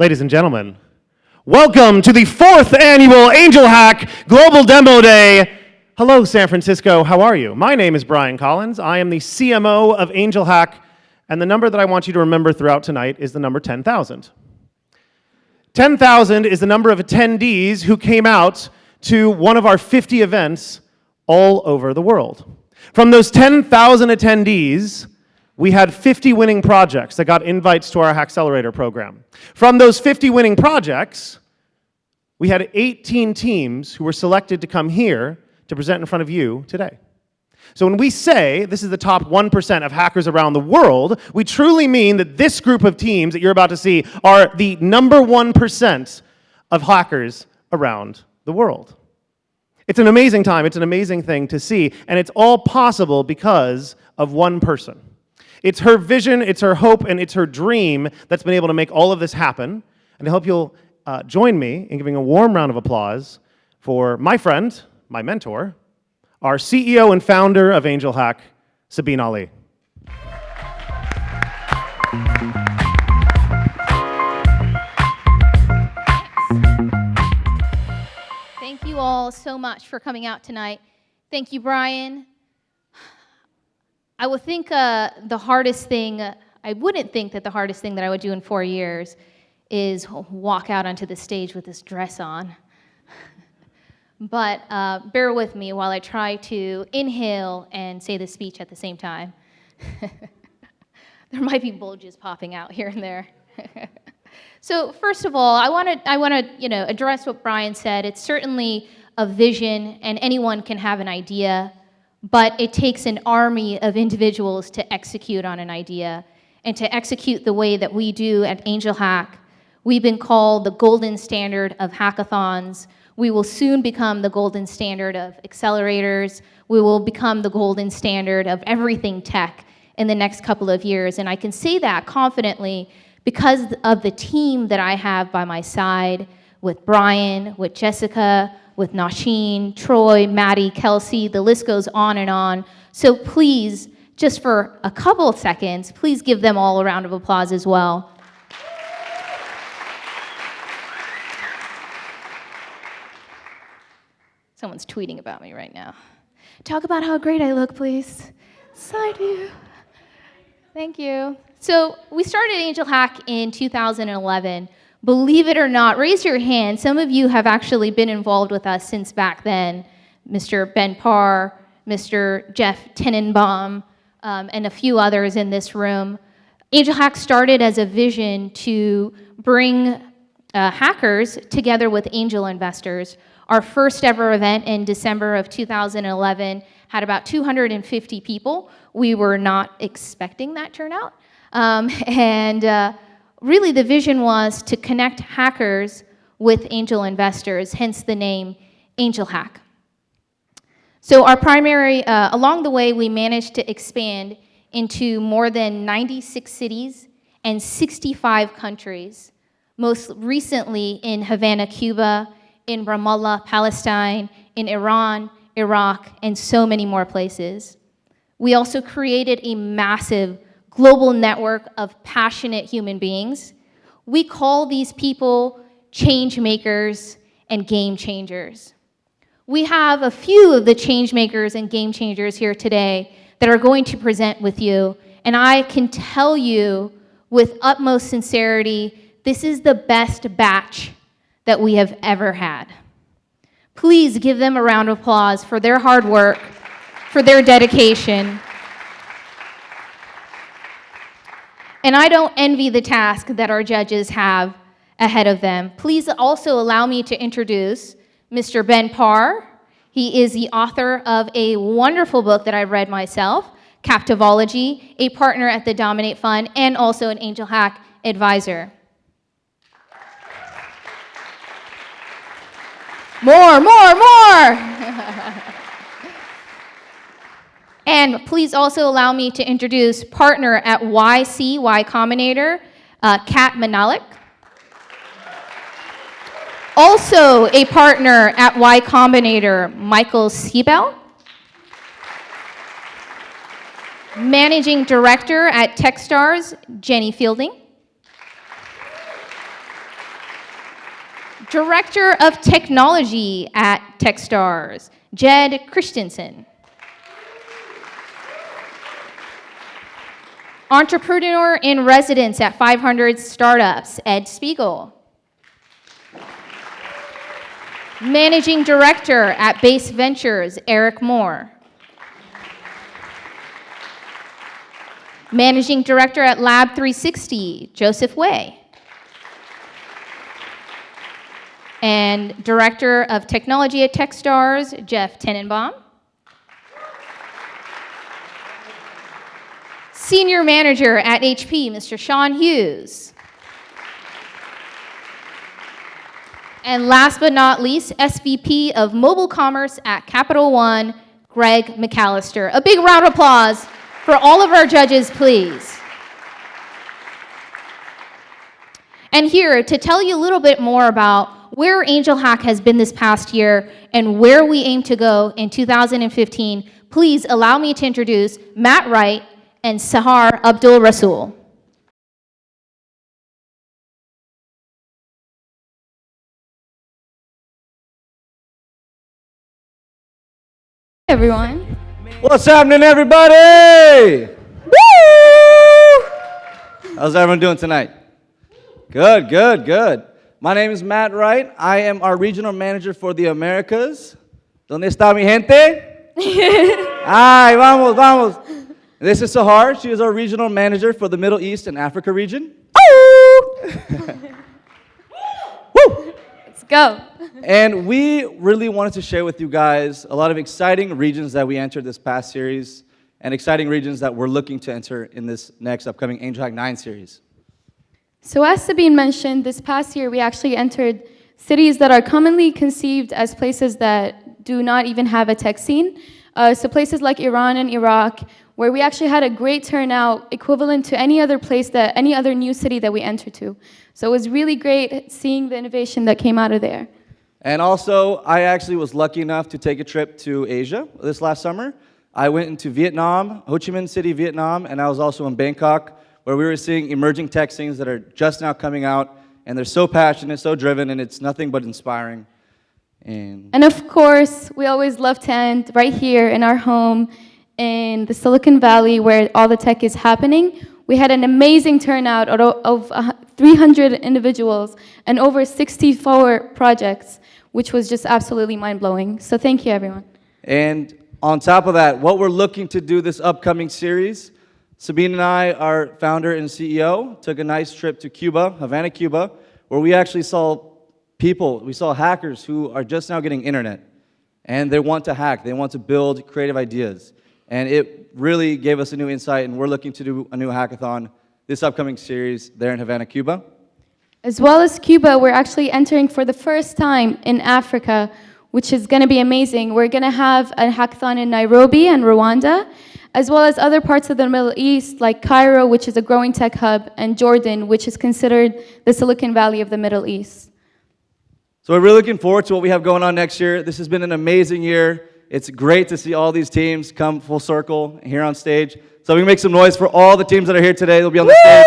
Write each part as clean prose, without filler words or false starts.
Ladies and gentlemen, welcome to the 4th annual Angel Hack Global Demo Day. Hello, San Francisco. How are you? My name is Brian Collins. I am the CMO of Angel Hack, and the number that I want you to remember throughout tonight is the number 10,000. 10,000 is the number of attendees who came out to one of our 50 events all over the world. From those 10,000 attendees, we had 50 winning projects that got invites to our HACKcelerator program. From those 50 winning projects, we had 18 teams who were selected to come here to present in front of you today. So when we say this is the top 1% of hackers around the world, we truly mean that this group of teams that you're about to see are the number 1% of hackers around the world. It's an amazing time, it's an amazing thing to see, and it's all possible because of one person. It's her vision, it's her hope, and it's her dream that's been able to make all of this happen. And I hope you'll join me in giving a warm round of applause for my friend, my mentor, our CEO and founder of Angel Hack, Sabine Ali. Thank you all so much for coming out tonight. Thank you, Brian. I would think I wouldn't think that the hardest thing that I would do in 4 years is walk out onto the stage with this dress on. But bear with me while I try to inhale and say the speech at the same time. There might be bulges popping out here and there. So first of all, I want to address what Brian said. It's certainly a vision, and anyone can have an idea. But it takes an army of individuals to execute on an idea and to execute the way that we do at Angel Hack. We've been called the golden standard of hackathons. We will soon become the golden standard of accelerators. We will become the golden standard of everything tech in the next couple of years. And I can say that confidently because of the team that I have by my side with Brian, with Jessica, with Nasheen, Troy, Maddie, Kelsey, the list goes on and on. So please, just for a couple of seconds, please give them all a round of applause as well. Someone's tweeting about me right now. Talk about how great I look, please. Yes, I do. Thank you. So we started Angel Hack in 2011. Believe it or not, raise your hand. Some of you have actually been involved with us since back then. Mr. Ben Parr, Mr. Jeff Tenenbaum, and a few others in this room. Angel Hack started as a vision to bring hackers together with angel investors. Our first ever event in December of 2011 had about 250 people. We were not expecting that turnout. Really, the vision was to connect hackers with angel investors, hence the name Angel Hack. So our primary, along the way, we managed to expand into more than 96 cities and 65 countries, most recently in Havana, Cuba, in Ramallah, Palestine, in Iran, Iraq, and so many more places. We also created a massive global network of passionate human beings. We call these people change makers and game changers. We have a few of the change makers and game changers here today that are going to present with you, and I can tell you with utmost sincerity, this is the best batch that we have ever had. Please give them a round of applause for their hard work, for their dedication. And I don't envy the task that our judges have ahead of them. Please also allow me to introduce Mr. Ben Parr. He is the author of a wonderful book that I've read myself, Captivology, a partner at the Dominate Fund, and also an Angel Hack advisor. More. And please also allow me to introduce partner at YC, Y Combinator, Kat Manalik. Also a partner at Y Combinator, Michael Siebel. Managing Director at Techstars, Jenny Fielding. Director of Technology at Techstars, Jed Christensen. Entrepreneur in Residence at 500 Startups, Ed Spiegel. Managing Director at Base Ventures, Eric Moore. Managing Director at Lab 360, Joseph Way. And Director of Technology at Techstars, Jeff Tenenbaum. Senior Manager at HP, Mr. Sean Hughes. And last but not least, SVP of Mobile Commerce at Capital One, Greg McAllister. A big round of applause for all of our judges, please. And here, to tell you a little bit more about where Angel Hack has been this past year and where we aim to go in 2015, please allow me to introduce Matt Wright and Sahar Abdul Rasul. Everyone. What's happening, everybody? Woo! How's everyone doing tonight? Good, good, good. My name is Matt Wright. I am our regional manager for the Americas. ¿Dónde está mi gente? Ay, vamos, vamos. This is Sahar. She is our regional manager for the Middle East and Africa region. Woo! Let's go. And we really wanted to share with you guys a lot of exciting regions that we entered this past series and exciting regions that we're looking to enter in this next upcoming Angel Hack 9 series. So as Sabine mentioned, this past year we actually entered cities that are commonly conceived as places that do not even have a tech scene. So places like Iran and Iraq, where we actually had a great turnout equivalent to any other new city that we entered to. So it was really great seeing the innovation that came out of there. And also, I actually was lucky enough to take a trip to Asia this last summer. I went into Vietnam, Ho Chi Minh City, Vietnam, and I was also in Bangkok, where we were seeing emerging tech scenes that are just now coming out, and they're so passionate, so driven, and it's nothing but inspiring. And of course, we always love to end right here in our home in the Silicon Valley, where all the tech is happening. We had an amazing turnout of 300 individuals and over 64 projects, which was just absolutely mind-blowing. So thank you, everyone. And on top of that, what we're looking to do this upcoming series, Sabine and I, our founder and CEO, took a nice trip to Cuba, Havana, Cuba, where we actually saw we saw hackers who are just now getting internet, and they want to hack, they want to build creative ideas. And it really gave us a new insight, and we're looking to do a new hackathon this upcoming series there in Havana, Cuba. As well as Cuba, we're actually entering for the first time in Africa, which is going to be amazing. We're going to have a hackathon in Nairobi and Rwanda, as well as other parts of the Middle East, like Cairo, which is a growing tech hub, and Jordan, which is considered the Silicon Valley of the Middle East. So we're really looking forward to what we have going on next year. This has been an amazing year. It's great to see all these teams come full circle here on stage. So we can make some noise for all the teams that are here today. They'll be on the stage.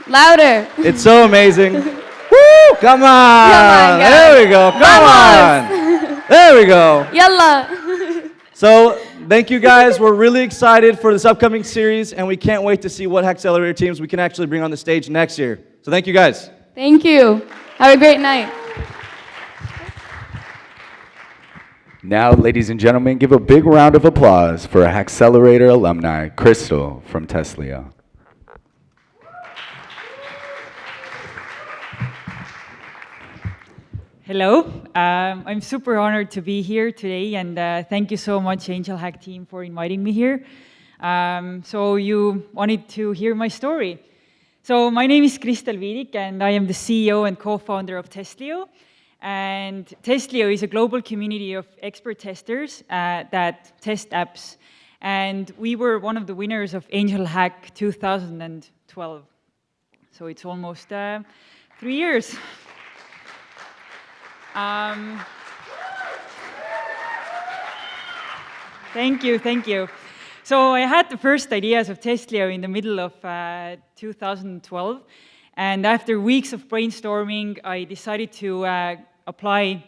Louder. It's so amazing. Woo! Come on. Come on, there we go. Come on. There we go. Yalla. So thank you guys. We're really excited for this upcoming series, and we can't wait to see what HACKcelerator teams we can actually bring on the stage next year. So thank you guys. Thank you. Have a great night. Now, ladies and gentlemen, give a big round of applause for a HACKcelerator alumni, Crystal from Tesla. Hello, I'm super honored to be here today, and thank you so much, Angel Hack team, for inviting me here. So you wanted to hear my story. So my name is Kristel Viidik, and I am the CEO and co-founder of Testlio. And Testlio is a global community of expert testers that test apps. And we were one of the winners of Angel Hack 2012. So it's almost 3 years. Thank you, thank you. So I had the first ideas of Testlio in the middle of 2012. And after weeks of brainstorming, I decided to apply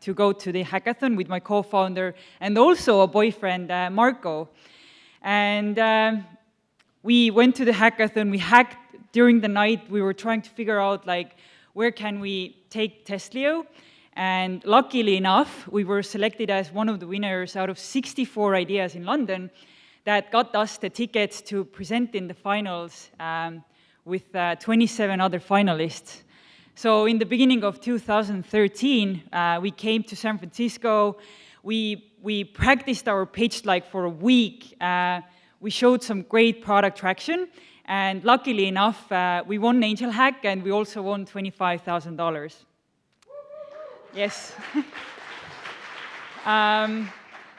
to go to the hackathon with my co-founder and also a boyfriend, Marco. And we went to the hackathon. We hacked during the night. We were trying to figure out, like, where can we take Testlio? And luckily enough, we were selected as one of the winners out of 64 ideas in London that got us the tickets to present in the finals with 27 other finalists. So in the beginning of 2013, we came to San Francisco. We practiced our pitch like for a week. We showed some great product traction. And luckily enough, we won Angel Hack, and we also won $25,000. Yes.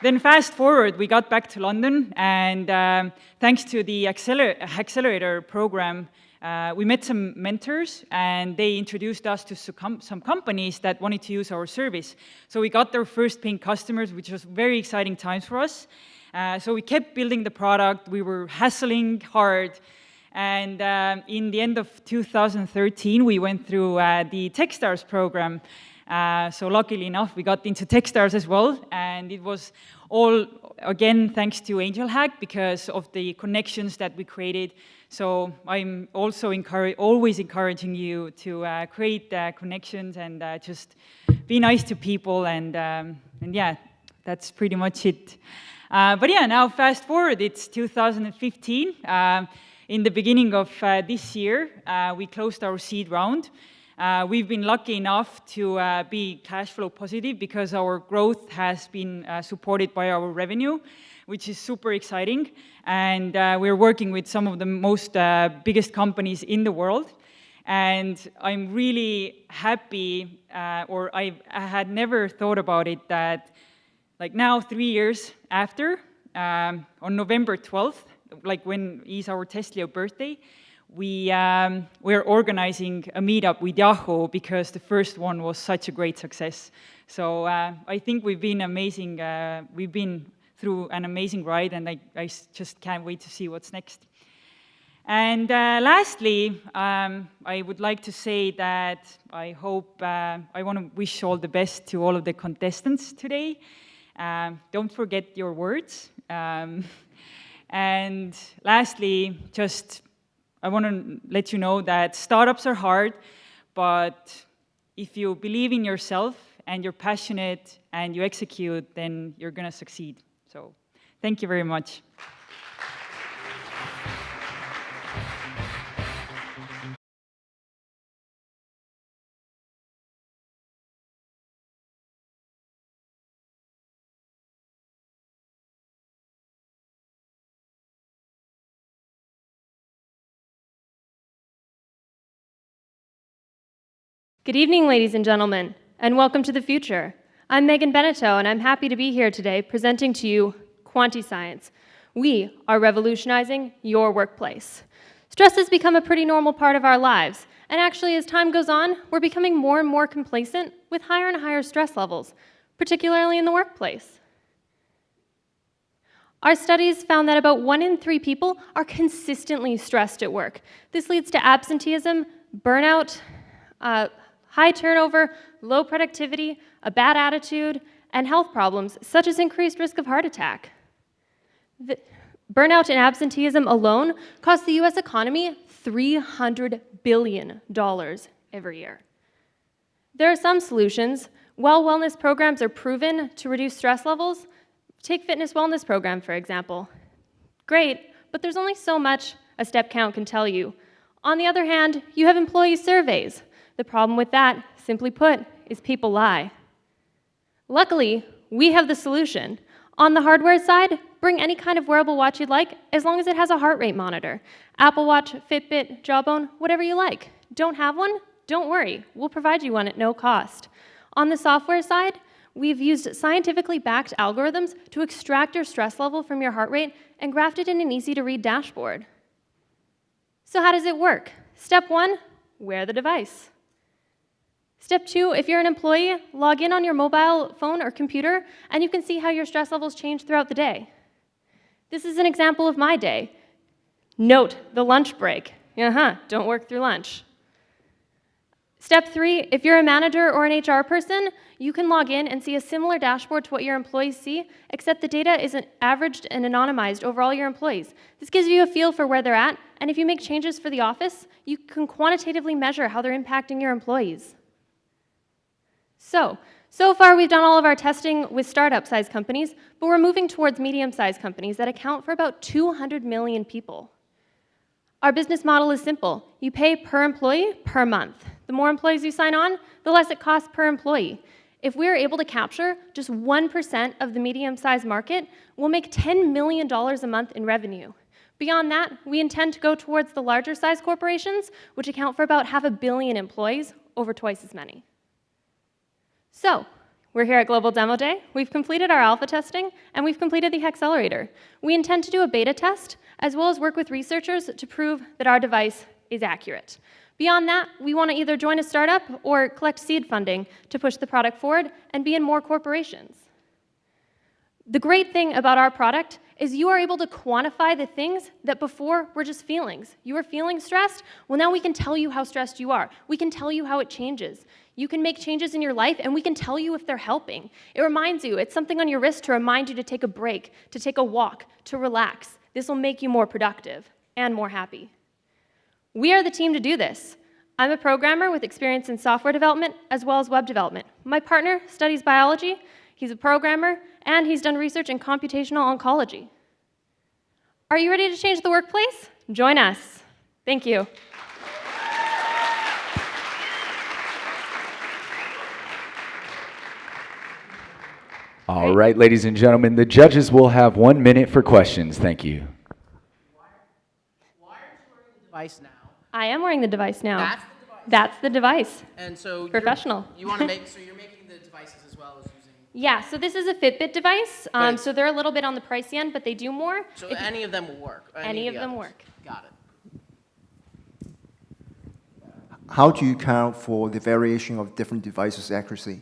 Then fast forward, we got back to London, and thanks to the HACKcelerator program, we met some mentors, and they introduced us to some companies that wanted to use our service. So we got their first paying customers, which was very exciting times for us. So we kept building the product. We were hustling hard. And in the end of 2013, we went through the Techstars program. So luckily enough, we got into Techstars as well, and it was all, again, thanks to Angel Hack because of the connections that we created. So I'm also always encouraging you to create connections and just be nice to people, and yeah, that's pretty much it. But yeah, now fast forward, it's 2015. In the beginning of this year, we closed our seed round. We've been lucky enough to be cash flow positive because our growth has been supported by our revenue, which is super exciting. And we're working with some of the most biggest companies in the world. And I'm really happy, or I had never thought about it, that like now 3 years after, on November 12th, like when is our Testlio birthday, we're organizing a meetup with Yahoo because the first one was such a great success. So I think we've been amazing. We've been through an amazing ride, and I just can't wait to see what's next. And lastly, I would like to say that I want to wish all the best to all of the contestants today. Don't forget your words. And lastly, I want to let you know that startups are hard, but if you believe in yourself and you're passionate and you execute, then you're going to succeed. So thank you very much. Good evening, ladies and gentlemen, and welcome to the future. I'm Megan Beneteau, and I'm happy to be here today presenting to you QuantiScience. We are revolutionizing your workplace. Stress has become a pretty normal part of our lives, and actually, as time goes on, we're becoming more and more complacent with higher and higher stress levels, particularly in the workplace. Our studies found that about 1 in 3 people are consistently stressed at work. This leads to absenteeism, burnout, high turnover, low productivity, a bad attitude, and health problems, such as increased risk of heart attack. Burnout and absenteeism alone cost the US economy $300 billion every year. There are some solutions. While wellness programs are proven to reduce stress levels, take fitness wellness program, for example. Great, but there's only so much a step count can tell you. On the other hand, you have employee surveys. The problem with that, simply put, is people lie. Luckily, we have the solution. On the hardware side, bring any kind of wearable watch you'd like, as long as it has a heart rate monitor. Apple Watch, Fitbit, Jawbone, whatever you like. Don't have one? Don't worry, we'll provide you one at no cost. On the software side, we've used scientifically backed algorithms to extract your stress level from your heart rate and graft it in an easy-to-read dashboard. So how does it work? Step 1, wear the device. Step 2, if you're an employee, log in on your mobile phone or computer, and you can see how your stress levels change throughout the day. This is an example of my day. Note the lunch break. Don't work through lunch. Step 3, if you're a manager or an HR person, you can log in and see a similar dashboard to what your employees see, except the data isn't averaged and anonymized over all your employees. This gives you a feel for where they're at, and if you make changes for the office, you can quantitatively measure how they're impacting your employees. So far we've done all of our testing with startup-sized companies, but we're moving towards medium-sized companies that account for about 200 million people. Our business model is simple. You pay per employee per month. The more employees you sign on, the less it costs per employee. If we're able to capture just 1% of the medium-sized market, we'll make $10 million a month in revenue. Beyond that, we intend to go towards the larger size corporations, which account for about 500 million employees, over twice as many. So, we're here at Global Demo Day. We've completed our alpha testing, and we've completed the HACKcelerator. We intend to do a beta test, as well as work with researchers to prove that our device is accurate. Beyond that, we want to either join a startup or collect seed funding to push the product forward and be in more corporations. The great thing about our product is you are able to quantify the things that before were just feelings. You were feeling stressed? Well, now we can tell you how stressed you are. We can tell you how it changes. You can make changes in your life, and we can tell you if they're helping. It reminds you, it's something on your wrist to remind you to take a break, to take a walk, to relax. This will make you more productive and more happy. We are the team to do this. I'm a programmer with experience in software development as well as web development. My partner studies biology, he's a programmer, and he's done research in computational oncology. Are you ready to change the workplace? Join us. Thank you. All right, ladies and gentlemen, the judges will have 1 minute for questions. Thank you. Why are you wearing the device now? I am wearing the device now. That's the device? That's the device. And so Professional. you want to make, so you're making the devices as well as using... Yeah, so this is a Fitbit device. Right. So they're a little bit on the pricey end, but they do more. So any of them will work? Any of the them others? work. Got it. How do you account for the variation of different devices' accuracy?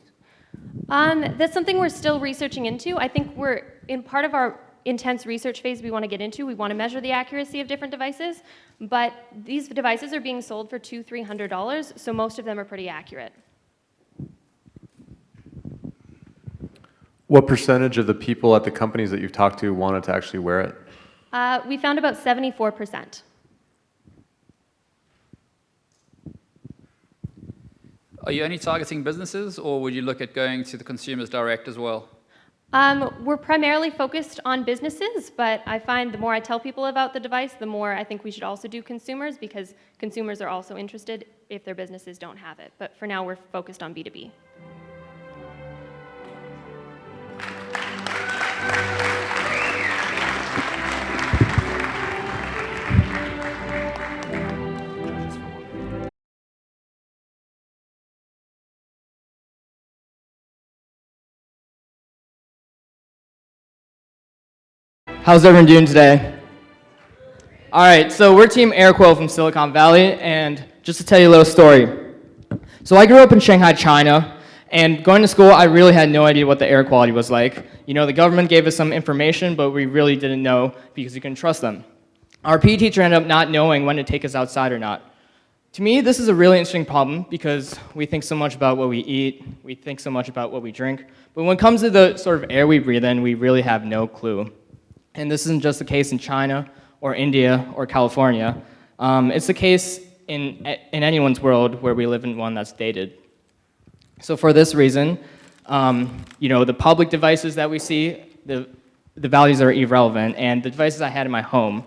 That's something we're still researching into. I think we're in part of our intense research phase we want to get into. We want to measure the accuracy of different devices, but these devices are being sold for $200–300, so most of them are pretty accurate. What percentage of the people at the companies that you've talked to wanted to actually wear it? We found about 74%. Are you only targeting businesses, or would you look at going to the consumers direct as well? We're primarily focused on businesses, but I find the more I tell people about the device, the more I think we should also do consumers, because consumers are also interested if their businesses don't have it. But for now, we're focused on B2B. How's everyone doing today? All right, so we're Team AirQuail from Silicon Valley, and just to tell you a little story. So I grew up in Shanghai, China, and going to school, I really had no idea what the air quality was like. You know, the government gave us some information, but we really didn't know because we couldn't trust them. Our PE teacher ended up not knowing when to take us outside or not. To me, this is a really interesting problem because we think so much about what we eat, we think so much about what we drink, but when it comes to the sort of air we breathe in, we really have no clue. And this isn't just the case in China or India or California. It's the case in anyone's world where we live in one that's dated. So for this reason, you know, the public devices that we see, the values are irrelevant, and the devices I had in my home,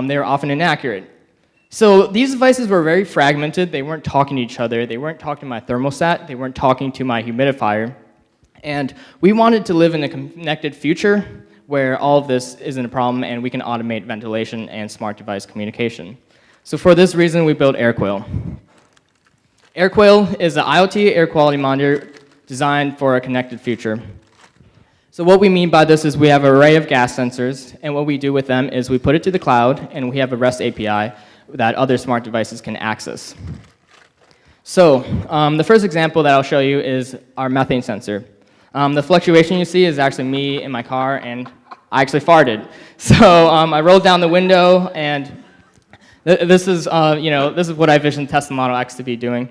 they are often inaccurate. So these devices were very fragmented. They weren't talking to each other. They weren't talking to my thermostat. They weren't talking to my humidifier. And we wanted to live in a connected future where all of this isn't a problem and we can automate ventilation and smart device communication. So for this reason, we built AirQuail. AirQuail is an IoT air quality monitor designed for a connected future. So what we mean by this is we have an array of gas sensors, and what we do with them is we put it to the cloud, and we have a REST API that other smart devices can access. So the first example that I'll show you is our methane sensor. The fluctuation you see is actually me in my car, and I actually farted. So I rolled down the window, and this is, you know, this is what I envision Tesla Model X to be doing.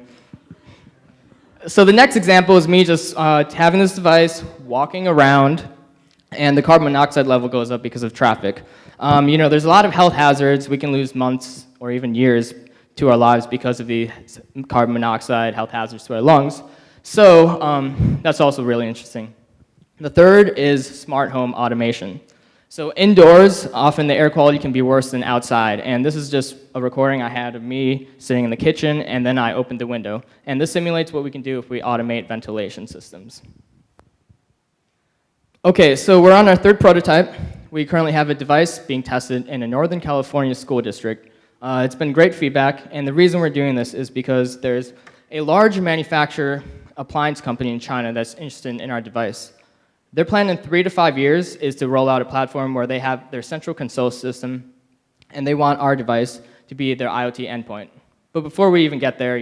So the next example is me just having this device, walking around, and the carbon monoxide level goes up because of traffic. There's a lot of health hazards. We can lose months or even years to our lives because of the carbon monoxide health hazards to our lungs. So that's also really interesting. The third is smart home automation. So indoors, often the air quality can be worse than outside. And this is just a recording I had of me sitting in the kitchen, and then I opened the window. And this simulates what we can do if we automate ventilation systems. Okay, so we're on our third prototype. We currently have a device being tested in a Northern California school district. It's been great feedback, and the reason we're doing this is because there's a large manufacturer appliance company in China that's interested in our device. Their plan in 3 to 5 years is to roll out a platform where they have their central console system, and they want our device to be their IoT endpoint. But before we even get there,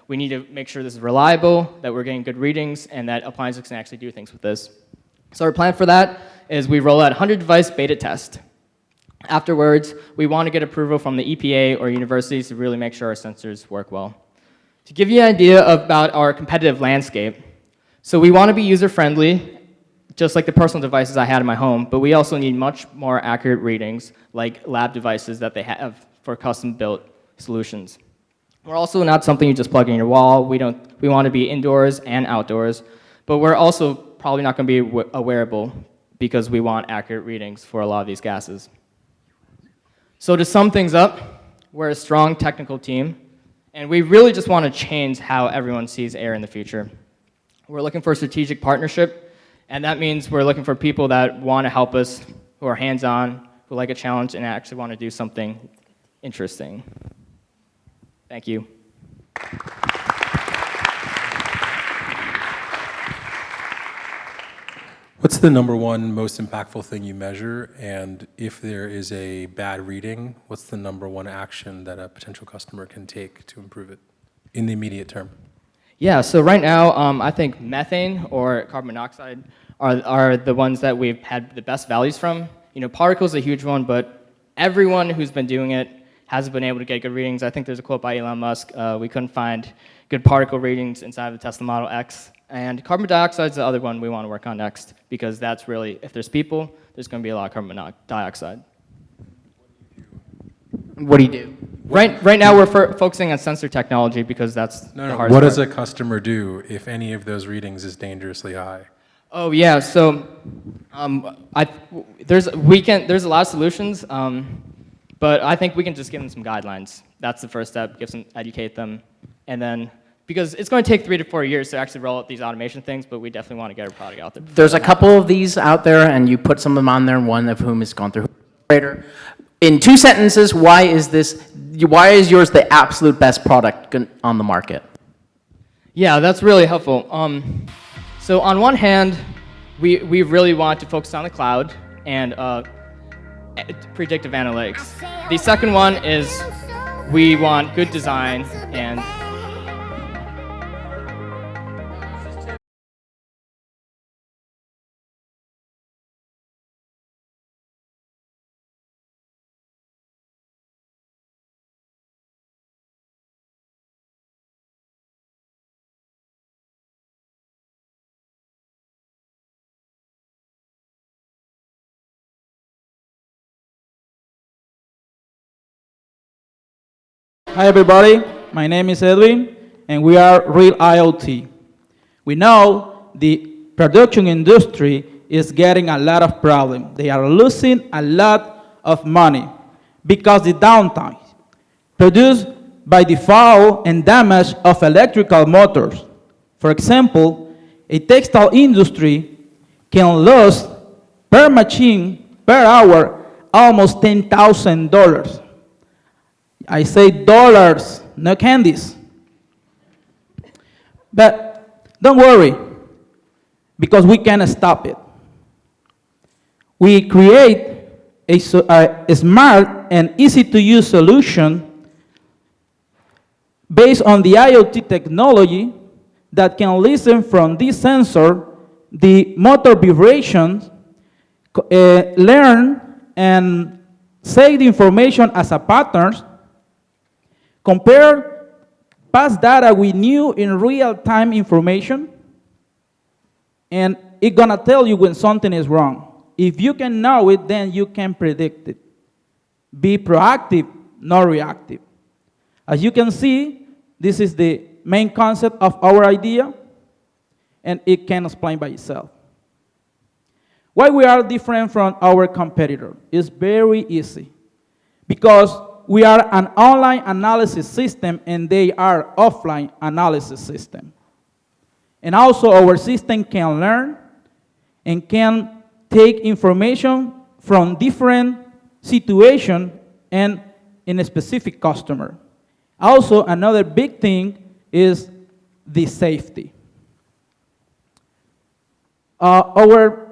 we need to make sure this is reliable, that we're getting good readings, and that appliances can actually do things with this. So our plan for that is we roll out a 100-device beta test. Afterwards, we want to get approval from the EPA or universities to really make sure our sensors work well. To give you an idea about our competitive landscape, so we want to be user-friendly, just like the personal devices I had in my home, but we also need much more accurate readings, like lab devices that they have for custom-built solutions. We're also not something you just plug in your wall. We want to be indoors and outdoors, but we're also probably not going to be a wearable because we want accurate readings for a lot of these gases. So to sum things up, we're a strong technical team, and we really just want to change how everyone sees air in the future. We're looking for a strategic partnership, and that means we're looking for people that want to help us, who are hands-on, who like a challenge, and actually want to do something interesting. Thank you. What's the number one most impactful thing you measure? And if there is a bad reading, what's the number one action that a potential customer can take to improve it in the immediate term? Yeah, so right now, I think methane or carbon monoxide are the ones that we've had the best values from. Particles are a huge one, but everyone who's been doing it hasn't been able to get good readings. I think there's a quote by Elon Musk, we couldn't find good particle readings inside of the Tesla Model X. And carbon dioxide is the other one we want to work on next, because that's really, if there's people, there's going to be a lot of carbon dioxide. What do you do? Right now, we're focusing on sensor technology because that's the hardest part. What does a customer do if any of those readings is dangerously high? Oh yeah, so there's a lot of solutions, but I think we can just give them some guidelines. That's the first step. Educate them, and then because it's going to take 3 to 4 years to actually roll out these automation things, but we definitely want to get our product out there. There's a couple of these out there, and you put some of them on there, and one of whom has gone through HACKcelerator. In 2 sentences, why is yours the absolute best product on the market? Yeah, that's really helpful. So on one hand, we really want to focus on the cloud and predictive analytics. The second one is we want good design and Hi everybody, my name is Edwin, and we are RelIoT. We know the production industry is getting a lot of problems. They are losing a lot of money because the downtime produced by the fall and damage of electrical motors. For example, a textile industry can lose per machine, per hour, almost $10,000. I say dollars, no candies. But don't worry, because we can stop it. We create a smart and easy-to-use solution based on the IoT technology that can listen from this sensor the motor vibrations, learn and save the information as a pattern, compare pass data with new in real-time information, and it's gonna tell you when something is wrong. If you can know it, then you can predict it. Be proactive, not reactive. As you can see, this is the main concept of our idea, and it can explain by itself. Why we are different from our competitor is very easy. Because we are an online analysis system and they are offline analysis system. And also our system can learn and can take information from different situations and in a specific customer. Also, another big thing is the safety. Our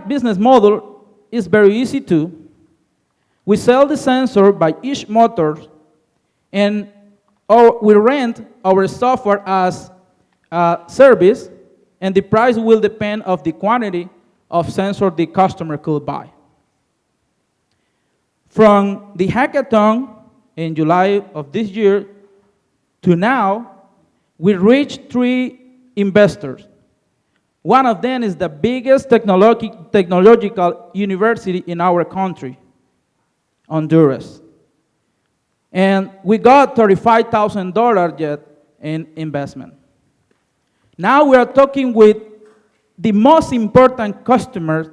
business model is very easy too. We sell the sensor by each motor, and we rent our software as a service, and the price will depend on the quantity of sensor the customer could buy. From the hackathon in July of this year to now, we reached 3 investors. One of them is the biggest technological university in our country, Honduras. And we got $35,000 yet in investment. Now we are talking with the most important customers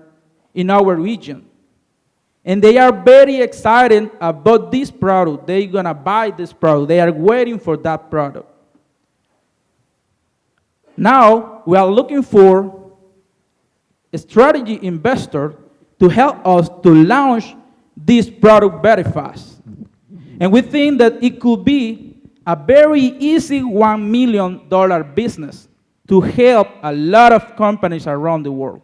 in our region. And they are very excited about this product. They're gonna buy this product. They are waiting for that product. Now we are looking for a strategy investor to help us to launch this product very fast. And we think that it could be a very easy $1 million business to help a lot of companies around the world.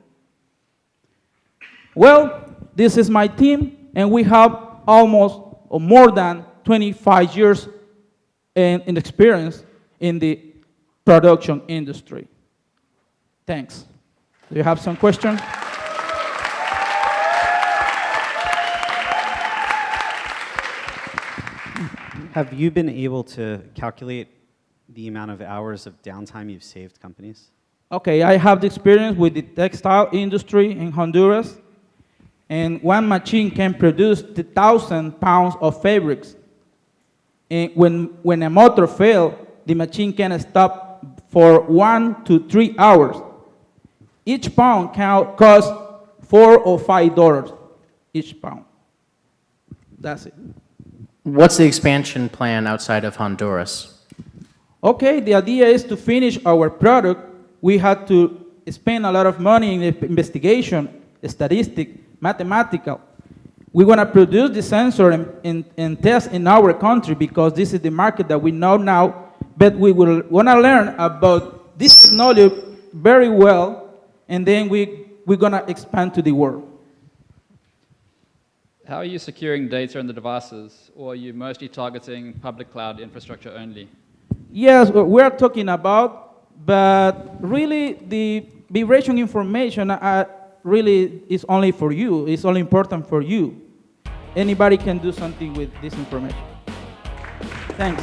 Well, this is my team, and we have almost or more than 25 years in experience in the production industry. Thanks. Do you have some questions? Have you been able to calculate the amount of hours of downtime you've saved companies? Okay, I have the experience with the textile industry in Honduras, and one machine can produce 1,000 pounds of fabrics. And when a motor fails, the machine can stop for 1 to 3 hours. Each pound can cost $4 or $5 each pound. That's it. What's the expansion plan outside of Honduras? Okay, the idea is to finish our product. We had to spend a lot of money in investigation, statistics, mathematical. We want to produce the sensor and test in our country because this is the market that we know now, but we will want to learn about this technology very well, and then we're going to expand to the world. How are you securing data in the devices, or are you mostly targeting public cloud infrastructure only? Yes, we're talking about, but really the vibration information really is only for you. It's only important for you. Anybody can do something with this information. Thanks.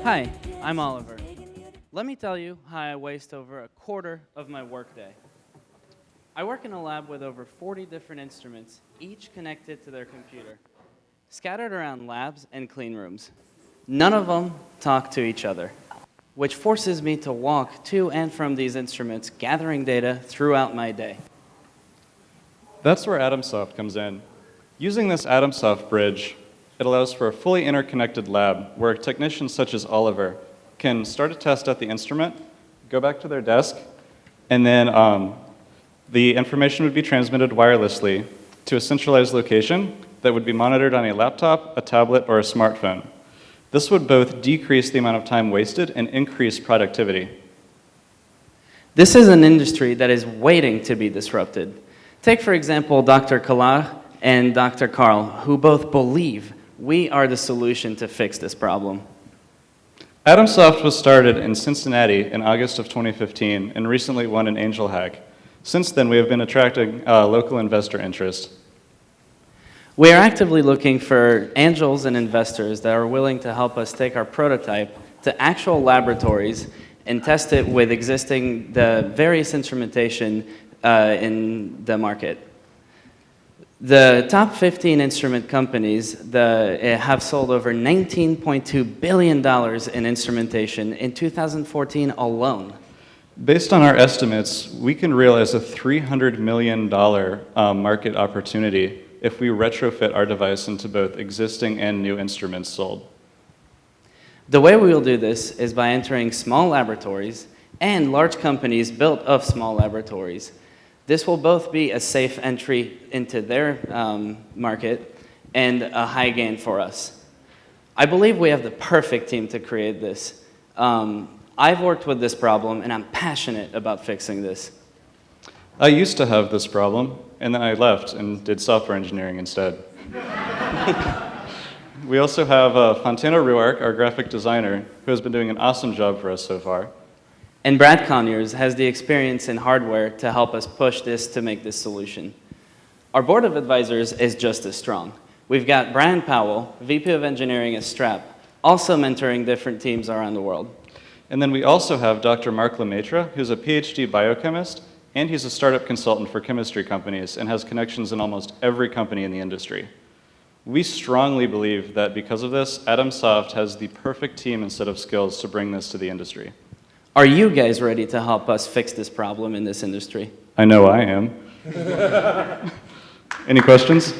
Hi, I'm Oliver. Let me tell you how I waste over a quarter of my workday. I work in a lab with over 40 different instruments, each connected to their computer, scattered around labs and clean rooms. None of them talk to each other, which forces me to walk to and from these instruments, gathering data throughout my day. That's where AtumSoft comes in. Using this AtumSoft bridge, it allows for a fully interconnected lab where technicians such as Oliver can start a test at the instrument, go back to their desk, and then the information would be transmitted wirelessly to a centralized location that would be monitored on a laptop, a tablet, or a smartphone. This would both decrease the amount of time wasted and increase productivity. This is an industry that is waiting to be disrupted. Take, for example, Dr. Kalar and Dr. Carl, who both believe we are the solution to fix this problem. AtumSoft was started in Cincinnati in August of 2015 and recently won an angel hack. Since then, we have been attracting local investor interest. We are actively looking for angels and investors that are willing to help us take our prototype to actual laboratories and test it with the various instrumentation in the market. The top 15 instrument companies have sold over $19.2 billion in instrumentation in 2014 alone. Based on our estimates, we can realize a $300 million market opportunity if we retrofit our device into both existing and new instruments sold. The way we will do this is by entering small laboratories and large companies built of small laboratories. This will both be a safe entry into their market and a high gain for us. I believe we have the perfect team to create this. I've worked with this problem and I'm passionate about fixing this. I used to have this problem, and then I left and did software engineering instead. We also have Fontana Ruark, our graphic designer, who has been doing an awesome job for us so far. And Brad Conyers has the experience in hardware to help us push this to make this solution. Our board of advisors is just as strong. We've got Brian Powell, VP of Engineering at Strap, also mentoring different teams around the world. And then we also have Dr. Mark Lemaitre, who's a PhD biochemist, and he's a startup consultant for chemistry companies and has connections in almost every company in the industry. We strongly believe that because of this, AtumSoft has the perfect team and set of skills to bring this to the industry. Are you guys ready to help us fix this problem in this industry? I know I am. Any questions?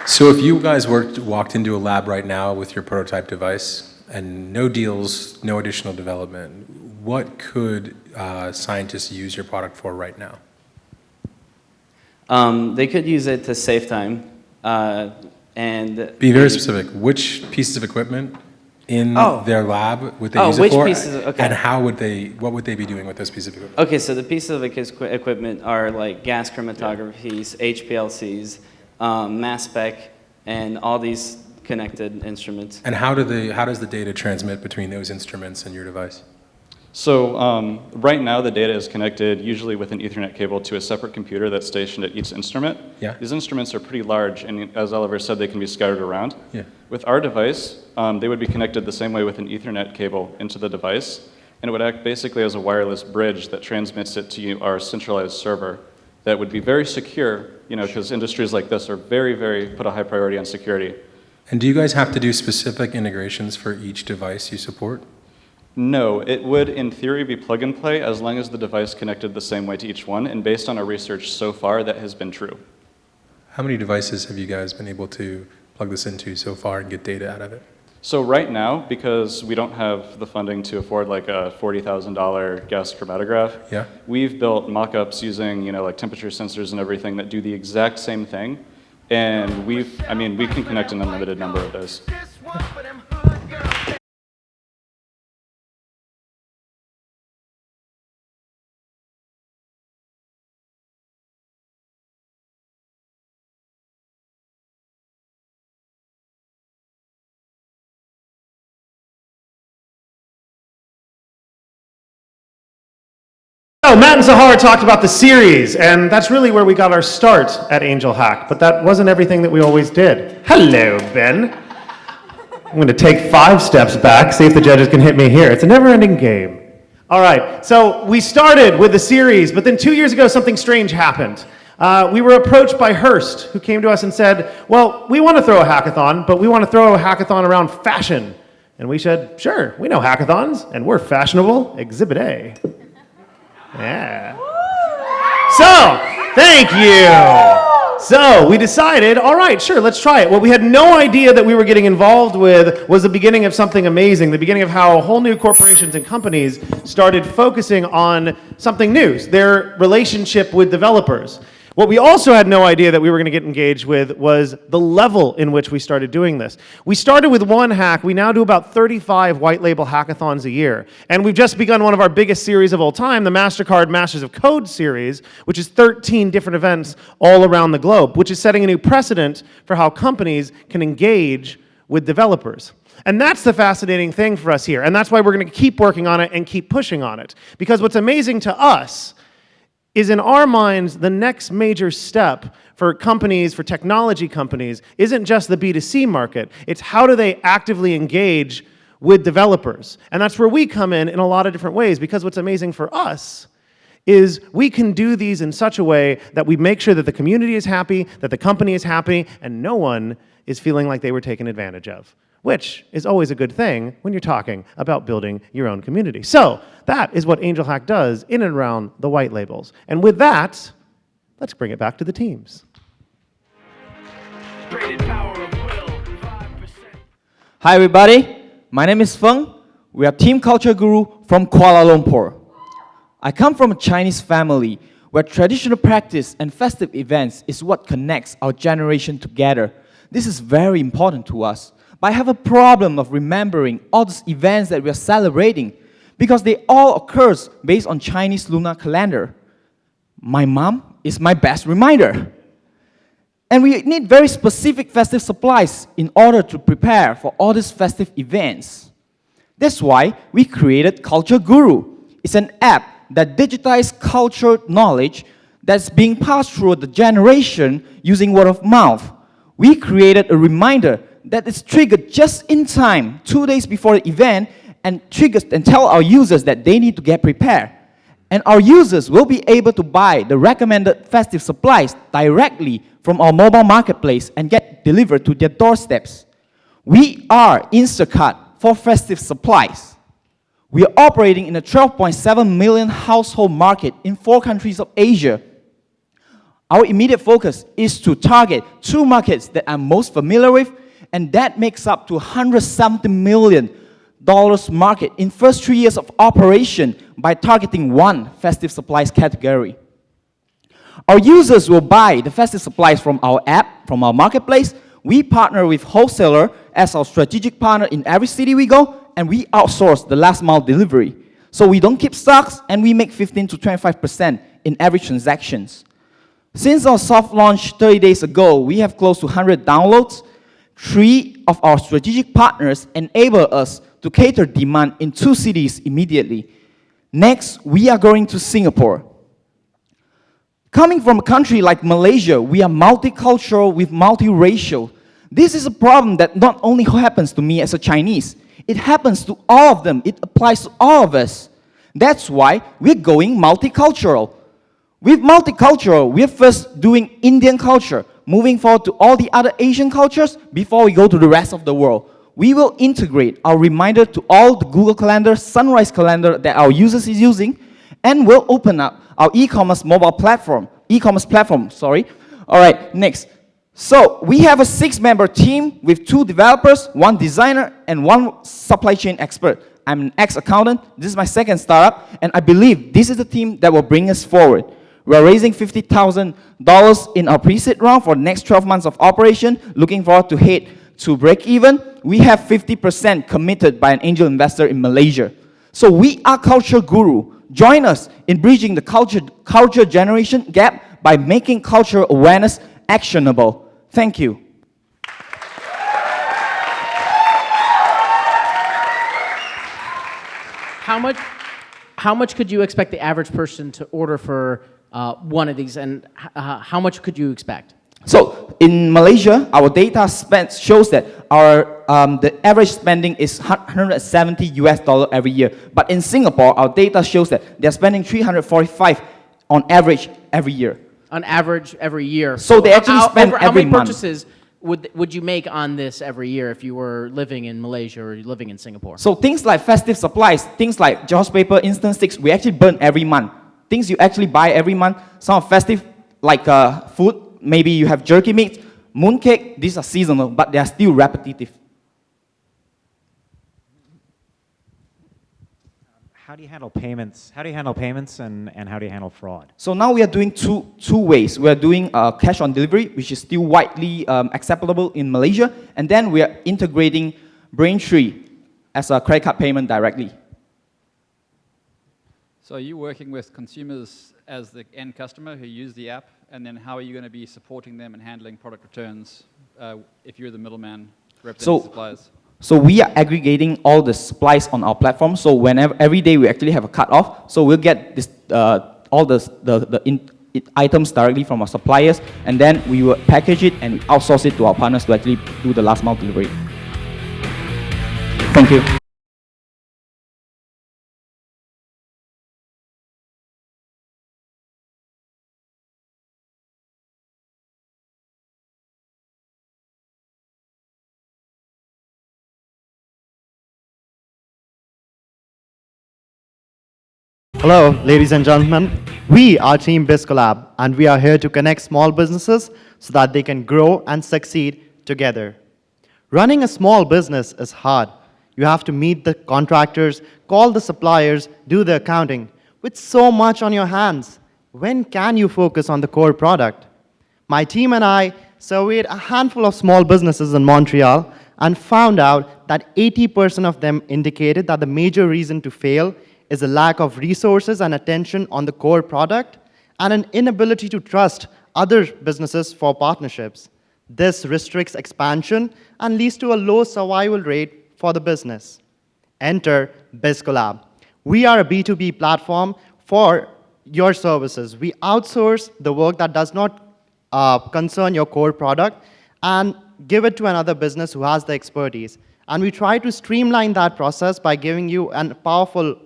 So if you guys walked into a lab right now with your prototype device and no deals, no additional development, what could scientists use your product for right now? They could use it to save time and... Be very specific. Which pieces of equipment in their lab would they use it which for? pieces okay. And what would they be doing with those pieces of equipment? Okay, so the pieces of equipment are like gas chromatographies, HPLCs, mass spec, and all these connected instruments. And how does the data transmit between those instruments and your device? So right now the data is connected usually with an Ethernet cable to a separate computer that's stationed at each instrument. Yeah. These instruments are pretty large, and as Oliver said, they can be scattered around. Yeah. With our device, they would be connected the same way with an Ethernet cable into the device, and it would act basically as a wireless bridge that transmits it to our centralized server that would be very secure, because industries like this are put a high priority on security. And do you guys have to do specific integrations for each device you support? No, it would in theory be plug and play as long as the device connected the same way to each one, and based on our research so far, that has been true. How many devices have you guys been able to plug this into so far and get data out of it? So right now, because we don't have the funding to afford like a $40,000 gas chromatograph, we've built mock-ups using like temperature sensors and everything that do the exact same thing, and we can connect an unlimited number of those. So Matt and Zahar talked about the series, and that's really where we got our start at Angel Hack, but that wasn't everything that we always did. Hello, Ben. I'm going to take 5 steps back, see if the judges can hit me here. It's a never-ending game. All right, so we started with the series, but then 2 years ago, something strange happened. We were approached by Hearst, who came to us and said, well, we want to throw a hackathon, but we want to throw a hackathon around fashion. And we said, sure, we know hackathons, and we're fashionable. Exhibit A. Yeah. So, thank you. So, we decided, all right, sure, let's try it. What we had no idea that we were getting involved with was the beginning of something amazing, the beginning of how whole new corporations and companies started focusing on something new, their relationship with developers. What we also had no idea that we were going to get engaged with was the level in which we started doing this. We started with 1 hack. We now do about 35 white label hackathons a year. And we've just begun one of our biggest series of all time, the MasterCard Masters of Code series, which is 13 different events all around the globe, which is setting a new precedent for how companies can engage with developers. And that's the fascinating thing for us here. And that's why we're going to keep working on it and keep pushing on it. Because what's amazing to us is, in our minds, the next major step for companies, for technology companies, isn't just the B2C market. It's how do they actively engage with developers. And that's where we come in a lot of different ways. Because what's amazing for us is we can do these in such a way that we make sure that the community is happy, that the company is happy, and no one is feeling like they were taken advantage of, which is always a good thing when you're talking about building your own community. So that is what AngelHack does in and around the white labels. And with that, let's bring it back to the teams. Hi everybody, my name is Feng. We are Team CultureGuru from Kuala Lumpur. I come from a Chinese family where traditional practice and festive events is what connects our generation together. This is very important to us. But I have a problem of remembering all these events that we are celebrating because they all occur based on Chinese lunar calendar. My mom is my best reminder. And we need very specific festive supplies in order to prepare for all these festive events. That's why we created CultureGuru. It's an app that digitizes cultural knowledge that's being passed through the generation using word of mouth. We created a reminder that is triggered just in time, 2 days before the event, and triggers and tell our users that they need to get prepared. And our users will be able to buy the recommended festive supplies directly from our mobile marketplace and get delivered to their doorsteps. We are Instacart for festive supplies. We are operating in a 12.7 million household market in 4 countries of Asia. Our immediate focus is to target 2 markets that I'm most familiar with, and that makes up to $170 million market in first 3 years of operation by targeting 1 festive supplies category. Our users will buy the festive supplies from our app, from our marketplace. We partner with wholesaler as our strategic partner in every city we go, and we outsource the last mile delivery. So we don't keep stocks, and we make 15 to 25% in every transactions. Since our soft launch 30 days ago, we have close to 100 downloads. 3 of our strategic partners enable us to cater demand in 2 cities immediately. Next, we are going to Singapore. Coming from a country like Malaysia, we are multicultural with multiracial. This is a problem that not only happens to me as a Chinese, it happens to all of them. It applies to all of us. That's why we're going multicultural. With multicultural, we're first doing Indian culture, moving forward to all the other Asian cultures before we go to the rest of the world. We will integrate our reminder to all the Google Calendar, Sunrise Calendar that our users is using, and we'll open up our e-commerce platform. All right, next. So we have a 6-member team with 2 developers, 1 designer, and 1 supply chain expert. I'm an ex-accountant. This is my 2nd startup, and I believe this is the team that will bring us forward. We're raising $50,000 in our pre-seed round for the next 12 months of operation, looking forward to hit to break even. We have 50% committed by an angel investor in Malaysia. So we are CultureGuru. Join us in bridging the culture generation gap by making cultural awareness actionable. Thank you. How much could you expect the average person to order for one of these, and how much could you expect? So in Malaysia, our data shows that our the average spending is $170 every year. But in Singapore, our data shows that they're spending $345 on average every year. On average every year. So they actually spend every month. How many purchases would you make on this every year if you were living in Malaysia or living in Singapore? So things like festive supplies, things like Joss paper, instant sticks, we actually burn every month. Things you actually buy every month, some are festive, like food, maybe you have jerky meat, mooncake, these are seasonal, but they are still repetitive. How do you handle payments? How do you handle payments and how do you handle fraud? So now we are doing two ways. We are doing cash on delivery, which is still widely acceptable in Malaysia, and then we are integrating Braintree as a credit card payment directly. So are you working with consumers as the end customer who use the app, and then how are you going to be supporting them and handling product returns if you're the middleman? representing suppliers? So we are aggregating all the supplies on our platform. So whenever every day we actually have a cutoff. So we'll get this all the items directly from our suppliers, and then we will package it and outsource it to our partners to actually do the last mile delivery. Thank you. Hello, ladies and gentlemen. We are Team BizCollab, and we are here to connect small businesses so that they can grow and succeed together. Running a small business is hard. You have to meet the contractors, call the suppliers, do the accounting. With so much on your hands, when can you focus on the core product? My team and I surveyed a handful of small businesses in Montreal and found out that 80% of them indicated that the major reason to fail is a lack of resources and attention on the core product and an inability to trust other businesses for partnerships. This restricts expansion and leads to a low survival rate for the business. Enter BizCollab. We are a B2B platform for your services. We outsource the work that does not concern your core product and give it to another business who has the expertise. And we try to streamline that process by giving you a powerful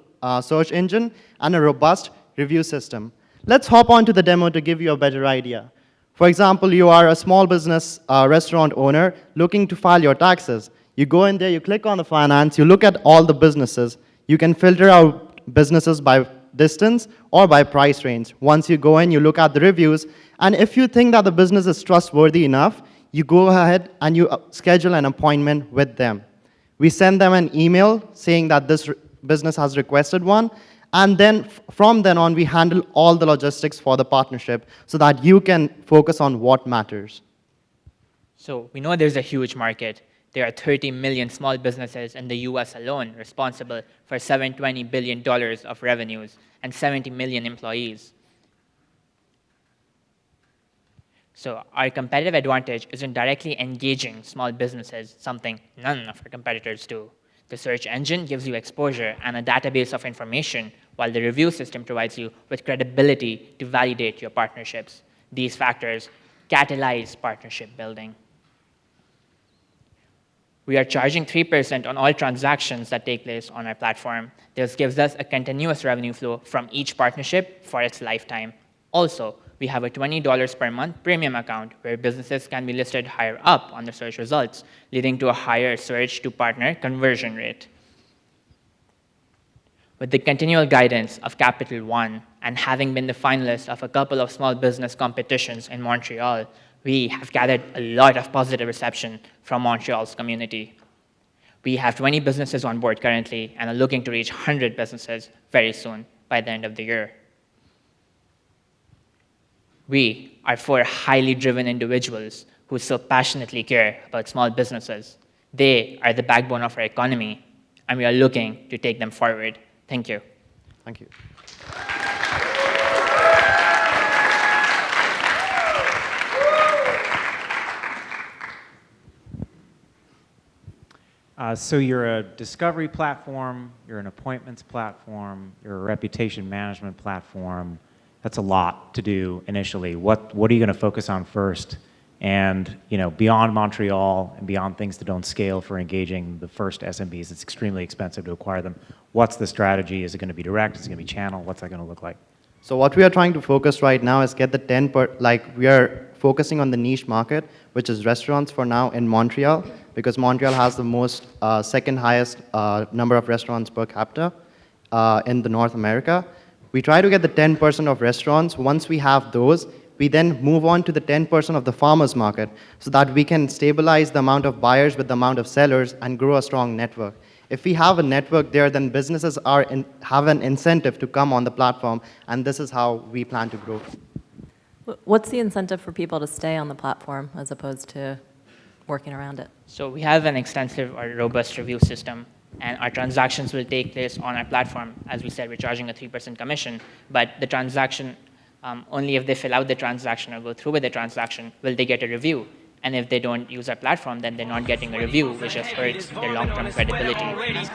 search engine and a robust review system. Let's hop on to the demo to give you a better idea. For example, you are a small business restaurant owner looking to file your taxes. You go in there, you click on the finance, you look at all the businesses. You can filter out businesses by distance or by price range. Once you go in, you look at the reviews, and if you think that the business is trustworthy enough, you go ahead and you schedule an appointment with them. We send them an email saying that this business has requested one, and then from then on, we handle all the logistics for the partnership so that you can focus on what matters. So we know there's a huge market. There are 30 million small businesses in the US alone responsible for $720 billion of revenues and 70 million employees. So our competitive advantage isn't directly engaging small businesses, something none of our competitors do. The search engine gives you exposure and a database of information, while the review system provides you with credibility to validate your partnerships. These factors catalyze partnership building. We are charging 3% on all transactions that take place on our platform. This gives us a continuous revenue flow from each partnership for its lifetime. Also, we have a $20 per month premium account where businesses can be listed higher up on the search results, leading to a higher search to partner conversion rate. With the continual guidance of Capital One and having been the finalist of a couple of small business competitions in Montreal, we have gathered a lot of positive reception from Montreal's community. We have 20 businesses on board currently and are looking to reach 100 businesses very soon by the end of the year. We are four highly driven individuals who so passionately care about small businesses. They are the backbone of our economy, and we are looking to take them forward. Thank you. Thank you. So you're a discovery platform, you're an appointments platform, you're a reputation management platform. That's a lot to do initially. What are you going to focus on first? And beyond Montreal and beyond things that don't scale for engaging the first SMBs, it's extremely expensive to acquire them. What's the strategy? Is it going to be direct? Is it going to be channel? What's that going to look like? So what we are trying to focus right now is get the we are focusing on the niche market, which is restaurants for now in Montreal, because Montreal has the most second highest number of restaurants per capita in the North America. We try to get the 10% of restaurants. Once we have those, we then move on to the 10% of the farmers market so that we can stabilize the amount of buyers with the amount of sellers and grow a strong network. If we have a network there, then businesses have an incentive to come on the platform, and this is how we plan to grow. What's the incentive for people to stay on the platform as opposed to working around it? So we have an extensive or robust review system, and our transactions will take place on our platform. As we said, we're charging a 3% commission, but the transaction, only if they fill out the transaction or go through with the transaction will they get a review. And if they don't use our platform, then they're not getting a review, which just hurts their long-term credibility.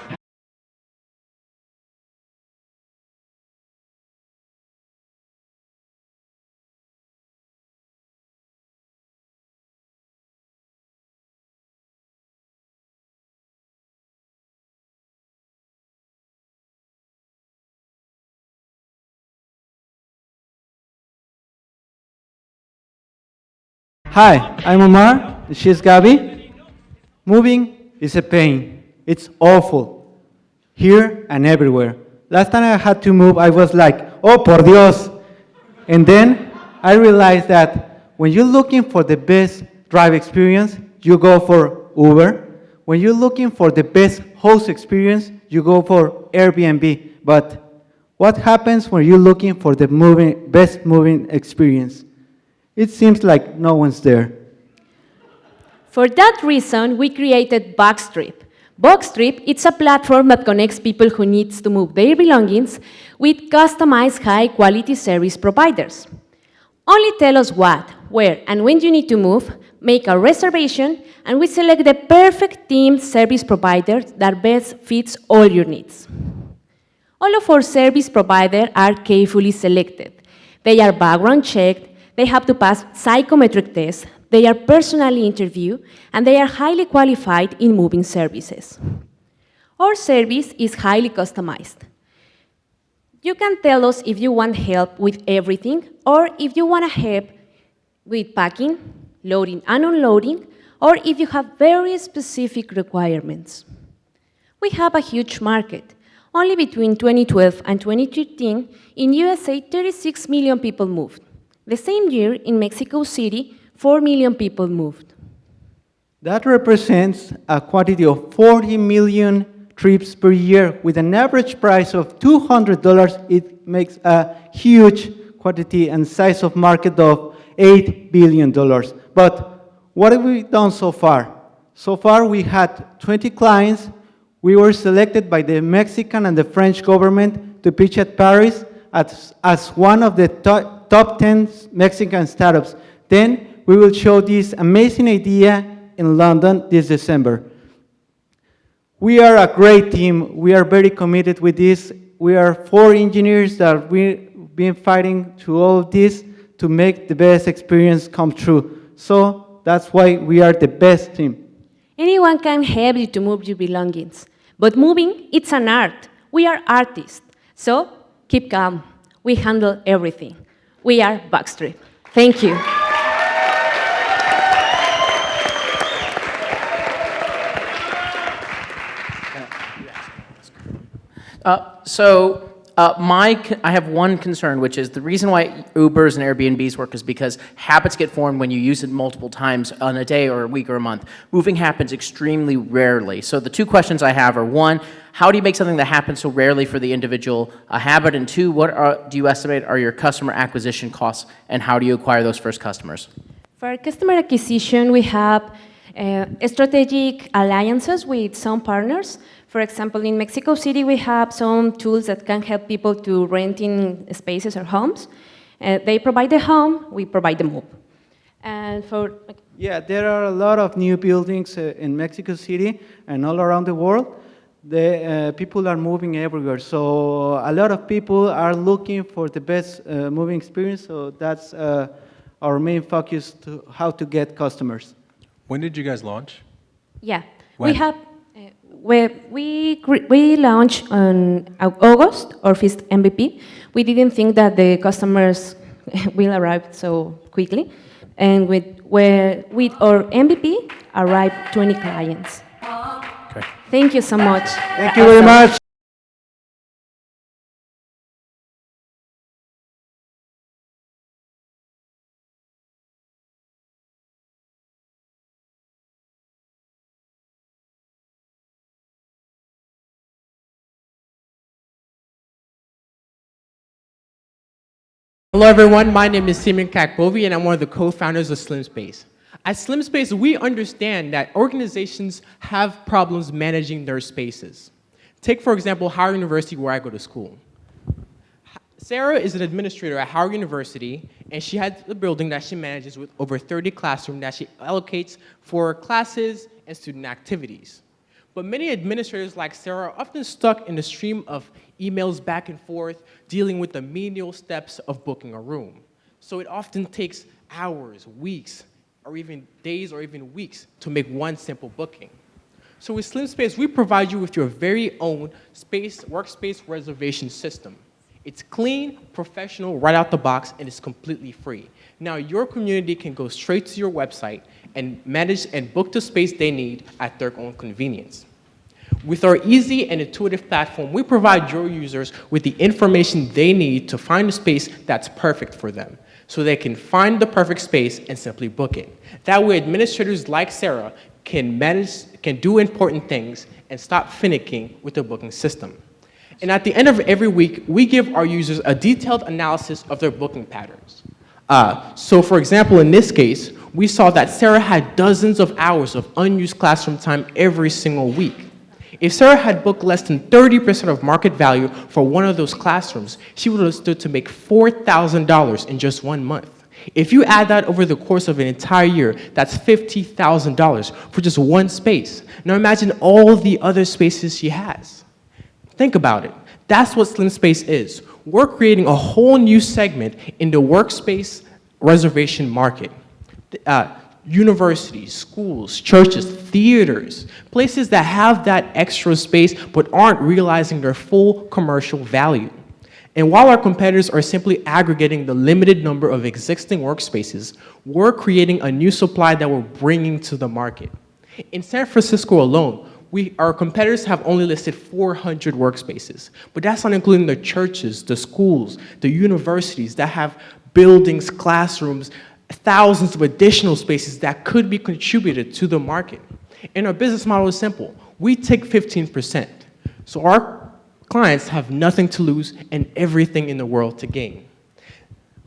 Hi, I'm Omar. She's Gabi. Moving is a pain. It's awful. Here and everywhere. Last time I had to move, I was like, oh, por Dios. And then I realized that when you're looking for the best drive experience, you go for Uber. When you're looking for the best host experience, you go for Airbnb. But what happens when you're looking for the best moving experience? It seems like no one's there. For that reason, we created BoxTrip. BoxTrip, it's a platform that connects people who need to move their belongings with customized high-quality service providers. Only tell us what, where, and when you need to move, make a reservation, and we select the perfect team service provider that best fits all your needs. All of our service providers are carefully selected. They are background checked, they have to pass psychometric tests, they are personally interviewed, and they are highly qualified in moving services. Our service is highly customized. You can tell us if you want help with everything, or if you want help with packing, loading and unloading, or if you have very specific requirements. We have a huge market. Only between 2012 and 2013, in USA, 36 million people moved. The same year, in Mexico City, 4 million people moved. That represents a quantity of 40 million trips per year. With an average price of $200, it makes a huge quantity and size of market of $8 billion. But what have we done so far? So far, we had 20 clients. We were selected by the Mexican and the French government to pitch at Paris as one of the top 10 Mexican startups. Then we will show this amazing idea in London this December. We are a great team. We are very committed with this. We are 4 engineers that we've been fighting through all of this to make the best experience come true. So that's why we are the best team. Anyone can help you to move your belongings. But moving, it's an art. We are artists. So keep calm. We handle everything. We are BoxTrip. Thank you. I have one concern, which is the reason why Ubers and Airbnbs work is because habits get formed when you use it multiple times on a day or a week or a month. Moving happens extremely rarely. So the 2 questions I have are, 1, how do you make something that happens so rarely for the individual a habit? And 2, what do you estimate are your customer acquisition costs, and how do you acquire those first customers? For customer acquisition, we have strategic alliances with some partners. For example, in Mexico City, we have some tools that can help people to renting spaces or homes. They provide the home, we provide the move. And for Yeah, there are a lot of new buildings in Mexico City and all around the world. The people are moving everywhere, so a lot of people are looking for the best moving experience. So that's our main focus to how to get customers. When did you guys launch? Yeah, When? we have. We launched on August, our first MVP. We didn't think that the customers will arrive so quickly. And with our MVP, arrived 20 clients. Okay. Thank you so much. Thank you very much. Hello everyone, my name is Simon Kakbovi and I'm one of the co-founders of SlimSpace. At SlimSpace, we understand that organizations have problems managing their spaces. Take, for example, Howard University, where I go to school. Sarah is an administrator at Howard University, and she has a building that she manages with over 30 classrooms that she allocates for classes and student activities. But many administrators like Sarah are often stuck in the stream of emails back and forth, dealing with the menial steps of booking a room. So it often takes hours, weeks, or even days or even weeks to make one simple booking. So with SlimSpace, we provide you with your very own workspace reservation system. It's clean, professional, right out the box, and it's completely free. Now your community can go straight to your website and manage and book the space they need at their own convenience. With our easy and intuitive platform, we provide your users with the information they need to find a space that's perfect for them, so they can find the perfect space and simply book it. That way, administrators like Sarah can do important things and stop finicking with the booking system. And at the end of every week, we give our users a detailed analysis of their booking patterns. So for example, in this case, we saw that Sarah had dozens of hours of unused classroom time every single week. If Sarah had booked less than 30% of market value for one of those classrooms, she would have stood to make $4,000 in just 1 month. If you add that over the course of an entire year, that's $50,000 for just one space. Now imagine all the other spaces she has. Think about it. That's what SlimSpace is. We're creating a whole new segment in the workspace reservation market. Universities, schools, churches, theaters, places that have that extra space but aren't realizing their full commercial value. And while our competitors are simply aggregating the limited number of existing workspaces, we're creating a new supply that we're bringing to the market. In San Francisco alone, our competitors have only listed 400 workspaces, but that's not including the churches, the schools, the universities that have buildings, classrooms, thousands of additional spaces that could be contributed to the market. And our business model is simple. We take 15%. So our clients have nothing to lose and everything in the world to gain.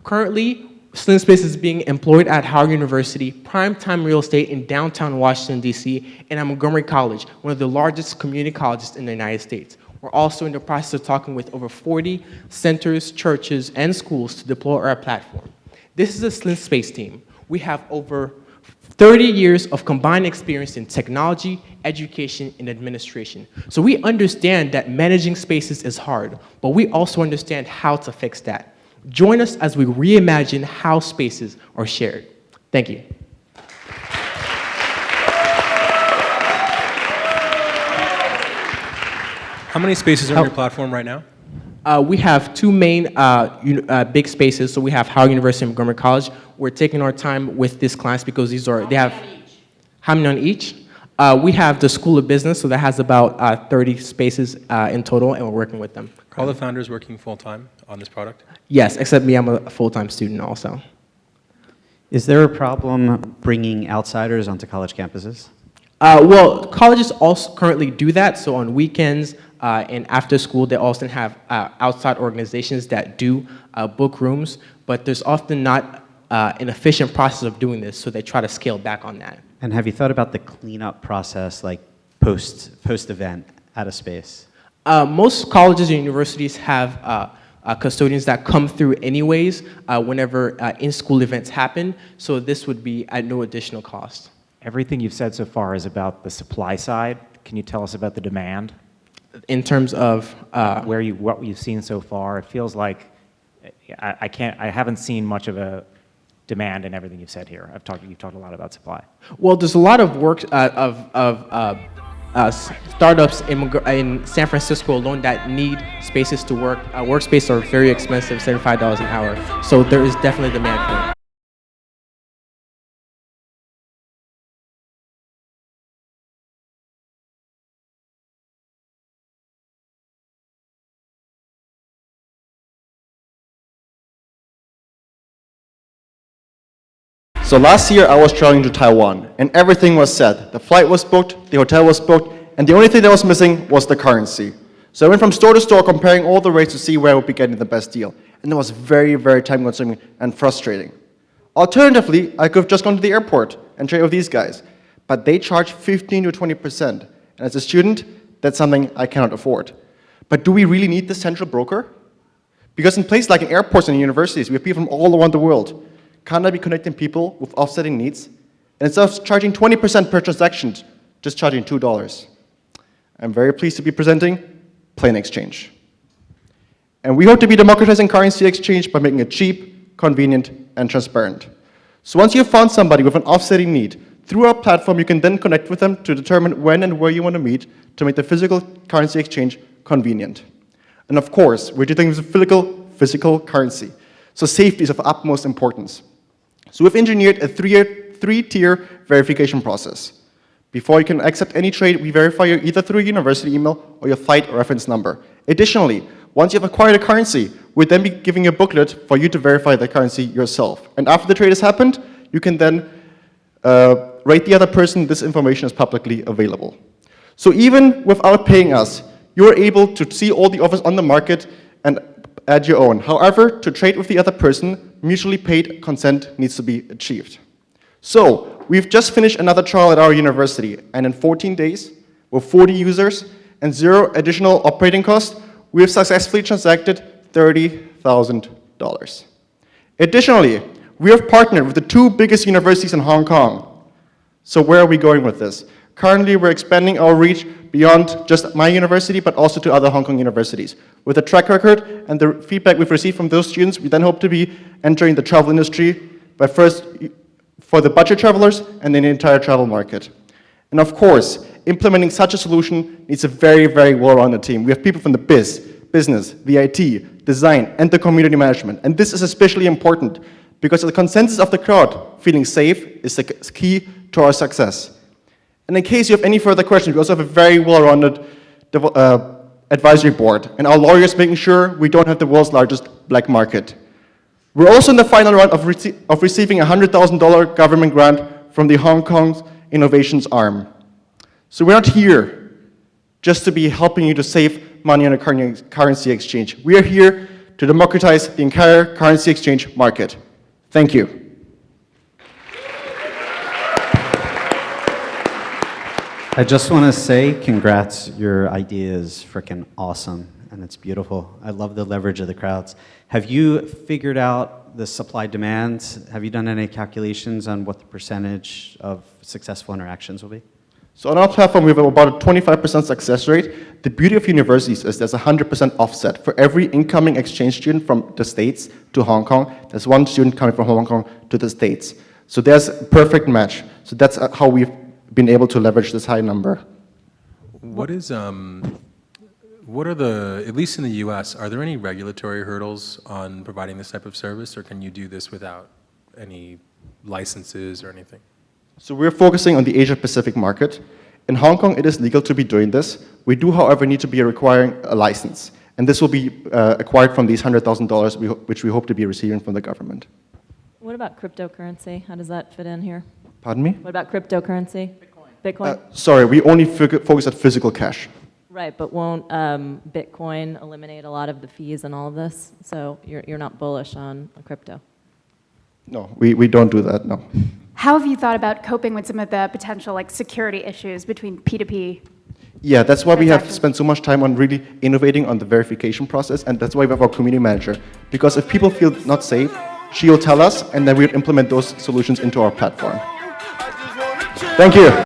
Currently, SlimSpace is being employed at Howard University, primetime real estate in downtown Washington, D.C., and at Montgomery College, one of the largest community colleges in the United States. We're also in the process of talking with over 40 centers, churches, and schools to deploy our platform. This is a SlimSpace team. We have over 30 years of combined experience in technology, education, and administration. So we understand that managing spaces is hard, but we also understand how to fix that. Join us as we reimagine how spaces are shared. Thank you. How many spaces are on your platform right now? We have two main big spaces. So we have Howard University and Montgomery College. We're taking our time with these clients because they have, how many on each? We have the School of Business, so that has about 30 spaces in total, and we're working with them. Are all the founders working full-time on this product? Yes, except me, I'm a full-time student also. Is there a problem bringing outsiders onto college campuses? Well, colleges also currently do that, so on weekends and after school, they also have outside organizations that do book rooms, but there's often not an efficient process of doing this, so they try to scale back on that. And have you thought about the cleanup process, like post-event at a space? Most colleges and universities have custodians that come through anyways whenever in-school events happen, so this would be at no additional cost. Everything you've said so far is about the supply side. Can you tell us about the demand? In terms of what you've seen so far, it feels like I haven't seen much of a demand in everything you've said here. You've talked a lot about supply. Well, there's a lot of work startups in San Francisco alone that need spaces to work. Workspaces are very expensive, $75 an hour. So there is definitely demand for it. So last year I was traveling to Taiwan and everything was set. The flight was booked, the hotel was booked, and the only thing that was missing was the currency. So I went from store to store comparing all the rates to see where I would be getting the best deal. And it was very, very time consuming and frustrating. Alternatively, I could have just gone to the airport and trade with these guys. But they charge 15 to 20%. And as a student, that's something I cannot afford. But do we really need the central broker? Because in places like in airports and universities, we have people from all around the world. Can't I be connecting people with offsetting needs? And instead of charging 20% per transaction, just charging $2. I'm very pleased to be presenting PlainExchange. And we hope to be democratizing currency exchange by making it cheap, convenient, and transparent. So once you've found somebody with an offsetting need, through our platform, you can then connect with them to determine when and where you want to meet to make the physical currency exchange convenient. And of course, we're dealing with physical currency. So safety is of utmost importance. So we've engineered a three-tier verification process. Before you can accept any trade, we verify you either through a university email or your flight reference number. Additionally, once you've acquired a currency, we'll then be giving you a booklet for you to verify the currency yourself. And after the trade has happened, you can then rate the other person. This information is publicly available. So even without paying us, you're able to see all the offers on the market and add your own. However, to trade with the other person, mutually paid consent needs to be achieved. So we've just finished another trial at our university, and in 14 days, with 40 users and 0 additional operating costs, we have successfully transacted $30,000. Additionally, we have partnered with the 2 biggest universities in Hong Kong. So where are we going with this? Currently, we're expanding our reach beyond just my university, but also to other Hong Kong universities. With the track record and the feedback we've received from those students, we then hope to be entering the travel industry, but first for the budget travelers and then the entire travel market. And of course, implementing such a solution needs a very, very well-rounded team. We have people from the business, the IT, design, and the community management. And this is especially important because the consensus of the crowd feeling safe is the key to our success. And in case you have any further questions, we also have a very well-rounded advisory board, and our lawyers making sure we don't have the world's largest black market. We're also in the final round of receiving a $100,000 government grant from the Hong Kong's innovations arm. So we're not here just to be helping you to save money on a currency exchange. We are here to democratize the entire currency exchange market. Thank you. I just want to say congrats, your idea is freaking awesome and it's beautiful. I love the leverage of the crowds. Have you figured out the supply demand? Have you done any calculations on what the percentage of successful interactions will be? So on our platform, we have about a 25% success rate. The beauty of universities is there's a 100% offset. For every incoming exchange student from the States to Hong Kong, there's 1 student coming from Hong Kong to the States. So there's a perfect match. So that's how we've been able to leverage this high number. What are the, at least in the US, are there any regulatory hurdles on providing this type of service, or can you do this without any licenses or anything? So we're focusing on the Asia-Pacific market. In Hong Kong, it is legal to be doing this. We do, however, need to be requiring a license. And this will be acquired from these $100,000, which we hope to be receiving from the government. What about cryptocurrency? How does that fit in here? Pardon me? What about cryptocurrency? Bitcoin? Sorry, we only focus on physical cash. Right, but won't Bitcoin eliminate a lot of the fees and all of this? So you're not bullish on crypto? No, we don't do that, no. How have you thought about coping with some of the potential security issues between P2P? Yeah, that's why we have spent so much time on really innovating on the verification process, and that's why we have our community manager. Because if people feel not safe, she'll tell us, and then we'll implement those solutions into our platform. Thank you.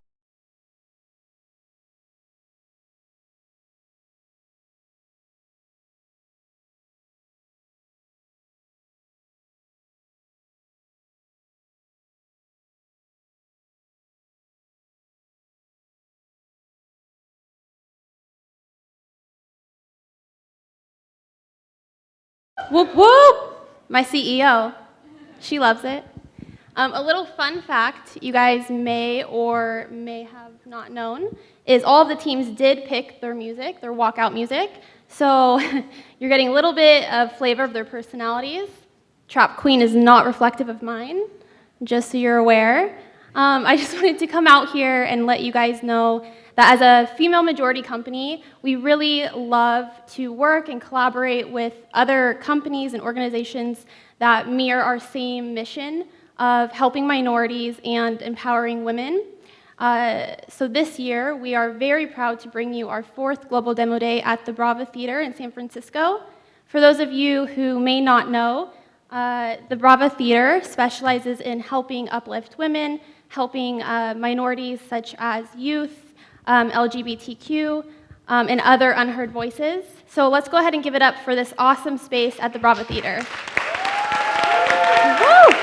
Whoop whoop! My CEO. She loves it. A little fun fact you guys may or may have not known is all of the teams did pick their music, their walkout music. So you're getting a little bit of flavor of their personalities. Trap Queen is not reflective of mine, just so you're aware. I just wanted to come out here and let you guys know that as a female majority company, we really love to work and collaborate with other companies and organizations that mirror our same mission of helping minorities and empowering women. So this year, we are very proud to bring you our 4th Global Demo Day at the Brava Theater in San Francisco. For those of you who may not know, the Brava Theater specializes in helping uplift women, helping minorities such as youth, LGBTQ, and other unheard voices. So let's go ahead and give it up for this awesome space at the Brava Theater. Woo!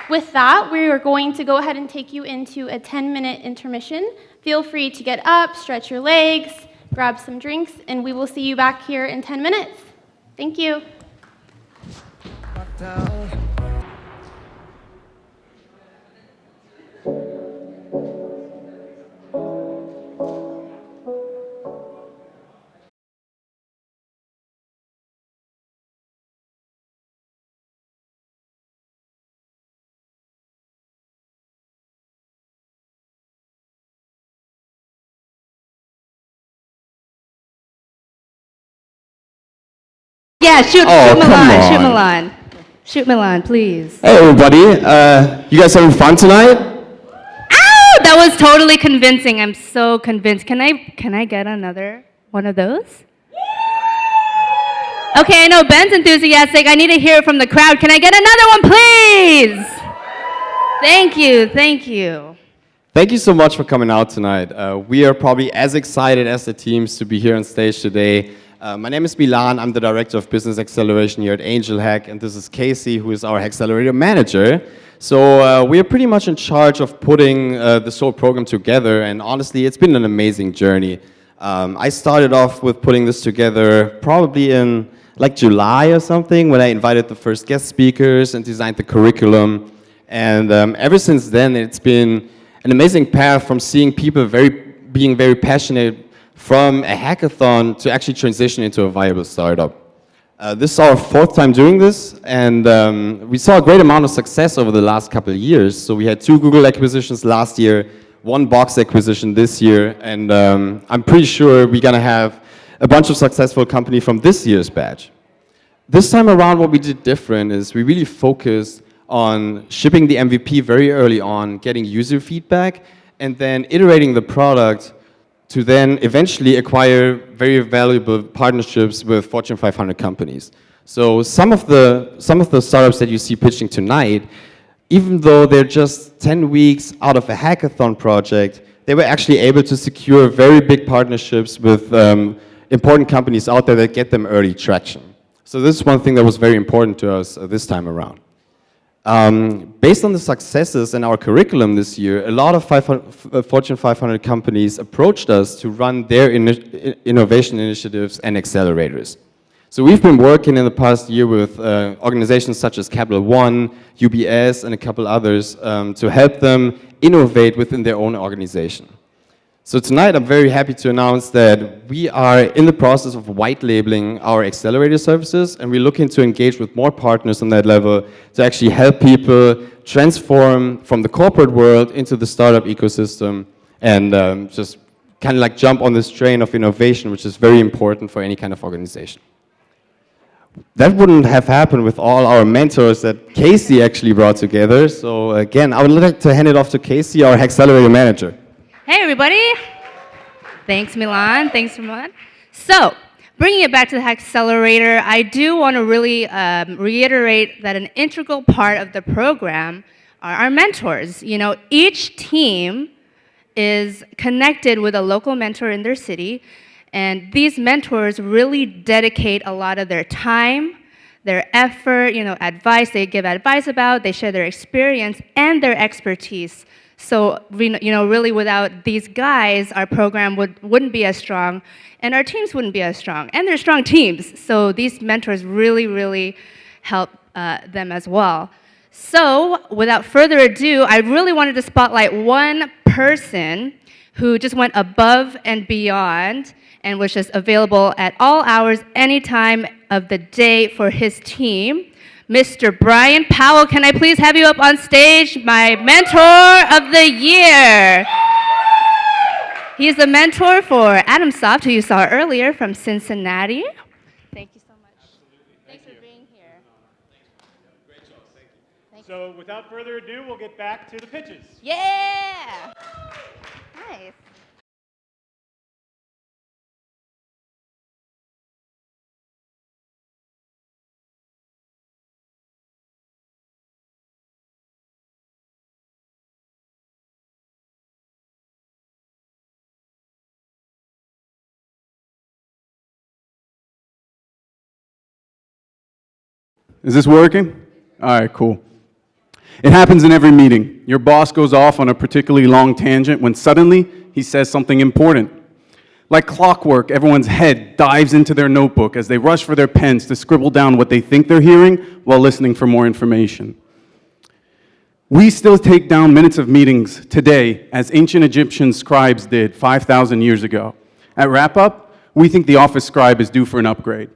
With that, we are going to go ahead and take you into a 10-minute intermission. Feel free to get up, stretch your legs, grab some drinks, and we will see you back here in 10 minutes. Thank you. Yeah, shoot Milan, shoot Milan, please. Hey everybody, you guys having fun tonight? Ow, that was totally convincing. I'm so convinced. Can I get another one of those? Okay, I know Ben's enthusiastic. I need to hear it from the crowd. Can I get another one, please? Thank you, thank you. Thank you so much for coming out tonight. We are probably as excited as the teams to be here on stage today. My name is Milan. I'm the Director of Business Acceleration here at Angel Hack, and this is Casey, who is our HACKcelerator manager. So we are pretty much in charge of putting this whole program together, and honestly, it's been an amazing journey. I started off with putting this together probably in like July or something, when I invited the first guest speakers and designed the curriculum. And ever since then, it's been an amazing path from seeing people being very passionate from a hackathon to actually transition into a viable startup. This is our fourth time doing this, and we saw a great amount of success over the last couple of years. So we had 2 Google acquisitions last year, 1 Box acquisition this year, and I'm pretty sure we're gonna have a bunch of successful companies from this year's batch. This time around, what we did different is we really focused on shipping the MVP very early on, getting user feedback, and then iterating the product to then eventually acquire very valuable partnerships with Fortune 500 companies. So some of the startups that you see pitching tonight, even though they're just 10 weeks out of a hackathon project, they were actually able to secure very big partnerships with important companies out there that get them early traction. So this is one thing that was very important to us this time around. Based on the successes in our curriculum this year, a lot of Fortune 500 companies approached us to run their innovation initiatives and accelerators. So we've been working in the past year with organizations such as Capital One, UBS, and a couple others to help them innovate within their own organization. So tonight I'm very happy to announce that we are in the process of white labeling our accelerator services, and we're looking to engage with more partners on that level to actually help people transform from the corporate world into the startup ecosystem and just kind of like jump on this train of innovation, which is very important for any kind of organization. That wouldn't have happened with all our mentors that Casey actually brought together. So again, I would like to hand it off to Casey, our HACKcelerator manager. Hey everybody. Thanks Milan, thanks Milan. So, bringing it back to the HACKcelerator, I do want to really reiterate that an integral part of the program are our mentors. You know, each team is connected with a local mentor in their city, and these mentors really dedicate a lot of their time, their effort, you know, advice, they give advice about, they share their experience and their expertise. So, you know, really without these guys, our program wouldn't be as strong, and our teams wouldn't be as strong. And they're strong teams, so these mentors really, really help them as well. So, without further ado, I really wanted to spotlight one person who just went above and beyond and was just available at all hours, any time of the day for his team. Mr. Brian Powell, can I please have you up on stage? My mentor of the year. He's the mentor for AtumSoft, who you saw earlier from Cincinnati. Thank you so much. Thanks for being here. Great job, thank you. So without further ado, we'll get back to the pitches. Yeah! Nice. Is this working? All right, cool. It happens in every meeting. Your boss goes off on a particularly long tangent when suddenly he says something important. Like clockwork, everyone's head dives into their notebook as they rush for their pens to scribble down what they think they're hearing while listening for more information. We still take down minutes of meetings today as ancient Egyptian scribes did 5,000 years ago. At Wrappup, we think the office scribe is due for an upgrade.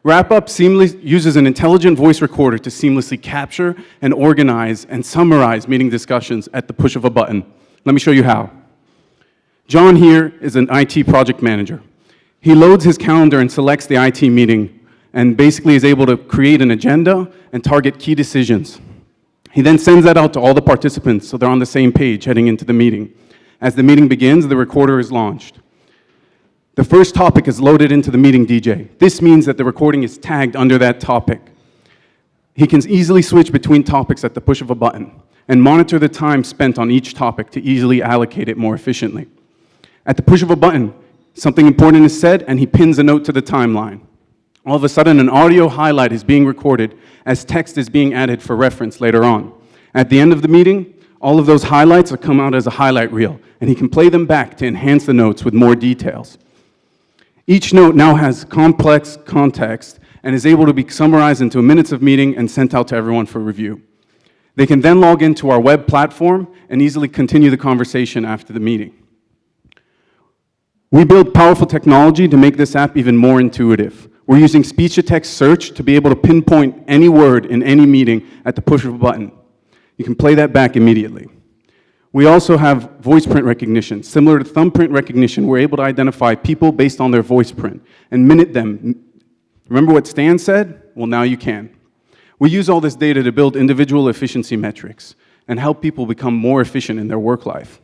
Wrappup uses an intelligent voice recorder to seamlessly capture and organize and summarize meeting discussions at the push of a button. Let me show you how. John here is an IT project manager. He loads his calendar and selects the IT meeting and basically is able to create an agenda and target key decisions. He then sends that out to all the participants so they're on the same page heading into the meeting. As the meeting begins, the recorder is launched. The first topic is loaded into the meeting DJ. This means that the recording is tagged under that topic. He can easily switch between topics at the push of a button and monitor the time spent on each topic to easily allocate it more efficiently. At the push of a button, something important is said and he pins a note to the timeline. All of a sudden, an audio highlight is being recorded as text is being added for reference later on. At the end of the meeting, all of those highlights will come out as a highlight reel, and he can play them back to enhance the notes with more details. Each note now has complex context and is able to be summarized into minutes of meeting and sent out to everyone for review. They can then log into our web platform and easily continue the conversation after the meeting. We build powerful technology to make this app even more intuitive. We're using speech-to-text search to be able to pinpoint any word in any meeting at the push of a button. You can play that back immediately. We also have voice print recognition. Similar to thumbprint recognition, we're able to identify people based on their voice print and minute them. Remember what Stan said? Well, now you can. We use all this data to build individual efficiency metrics and help people become more efficient in their work life.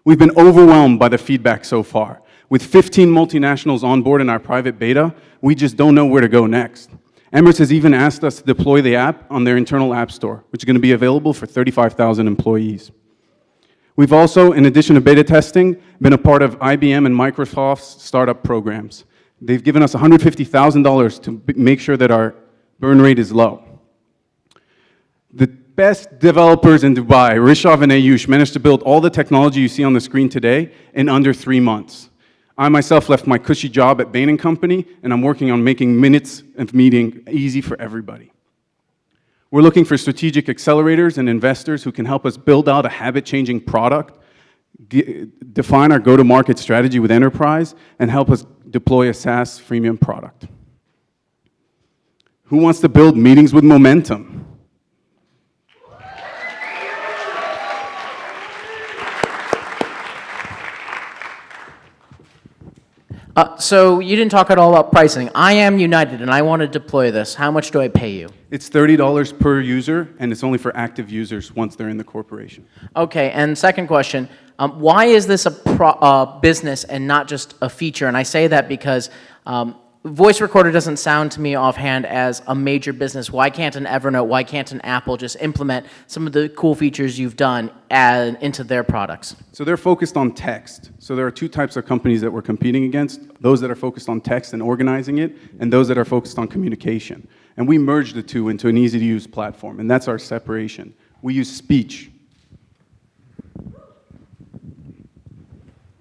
We've been overwhelmed by the feedback so far. With 15 multinationals on board in our private beta, we just don't know where to go next. Emirates has even asked us to deploy the app on their internal app store, which is going to be available for 35,000 employees. We've also, in addition to beta testing, been a part of IBM and Microsoft's startup programs. They've given us $150,000 to make sure that our burn rate is low. The best developers in Dubai, Rishav and Ayush, managed to build all the technology you see on the screen today in under 3 months. I myself left my cushy job at Bain & Company, and I'm working on making minutes of meeting easy for everybody. We're looking for strategic accelerators and investors who can help us build out a habit-changing product, define our go-to-market strategy with enterprise, and help us deploy a SaaS freemium product. Who wants to build meetings with momentum? So you didn't talk at all about pricing. I am United and I want to deploy this. How much do I pay you? It's $30 per user, and it's only for active users once they're in the corporation. Okay, and second question, why is this a business and not just a feature? And I say that because voice recorder doesn't sound to me offhand as a major business. Why can't an Evernote, why can't an Apple just implement some of the cool features you've done into their products? So they're focused on text. So there are two types of companies that we're competing against, those that are focused on text and organizing it, and those that are focused on communication. And we merge the two into an easy-to-use platform, and that's our separation. We use speech.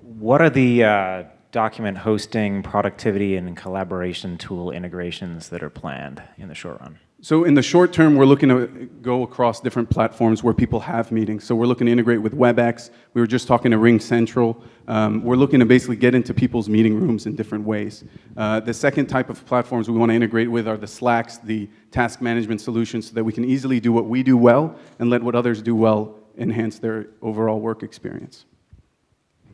What are the document hosting, productivity, and collaboration tool integrations that are planned in the short run? So in the short term, we're looking to go across different platforms where people have meetings. So we're looking to integrate with WebEx. We were just talking to Ring Central. We're looking to basically get into people's meeting rooms in different ways. The second type of platforms we want to integrate with are the Slacks, the task management solutions, so that we can easily do what we do well and let what others do well enhance their overall work experience.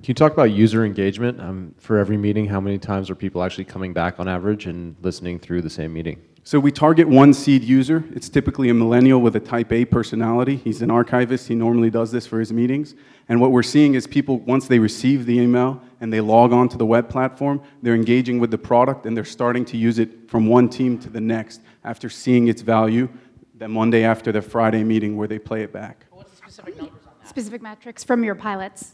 Can you talk about user engagement? For every meeting, how many times are people actually coming back on average and listening through the same meeting? So we target one seed user. It's typically a millennial with a type A personality. He's an archivist. He normally does this for his meetings. And what we're seeing is people, once they receive the email and they log on to the web platform, they're engaging with the product and they're starting to use it from one team to the next after seeing its value the Monday after the Friday meeting where they play it back. Specific metrics from your pilots.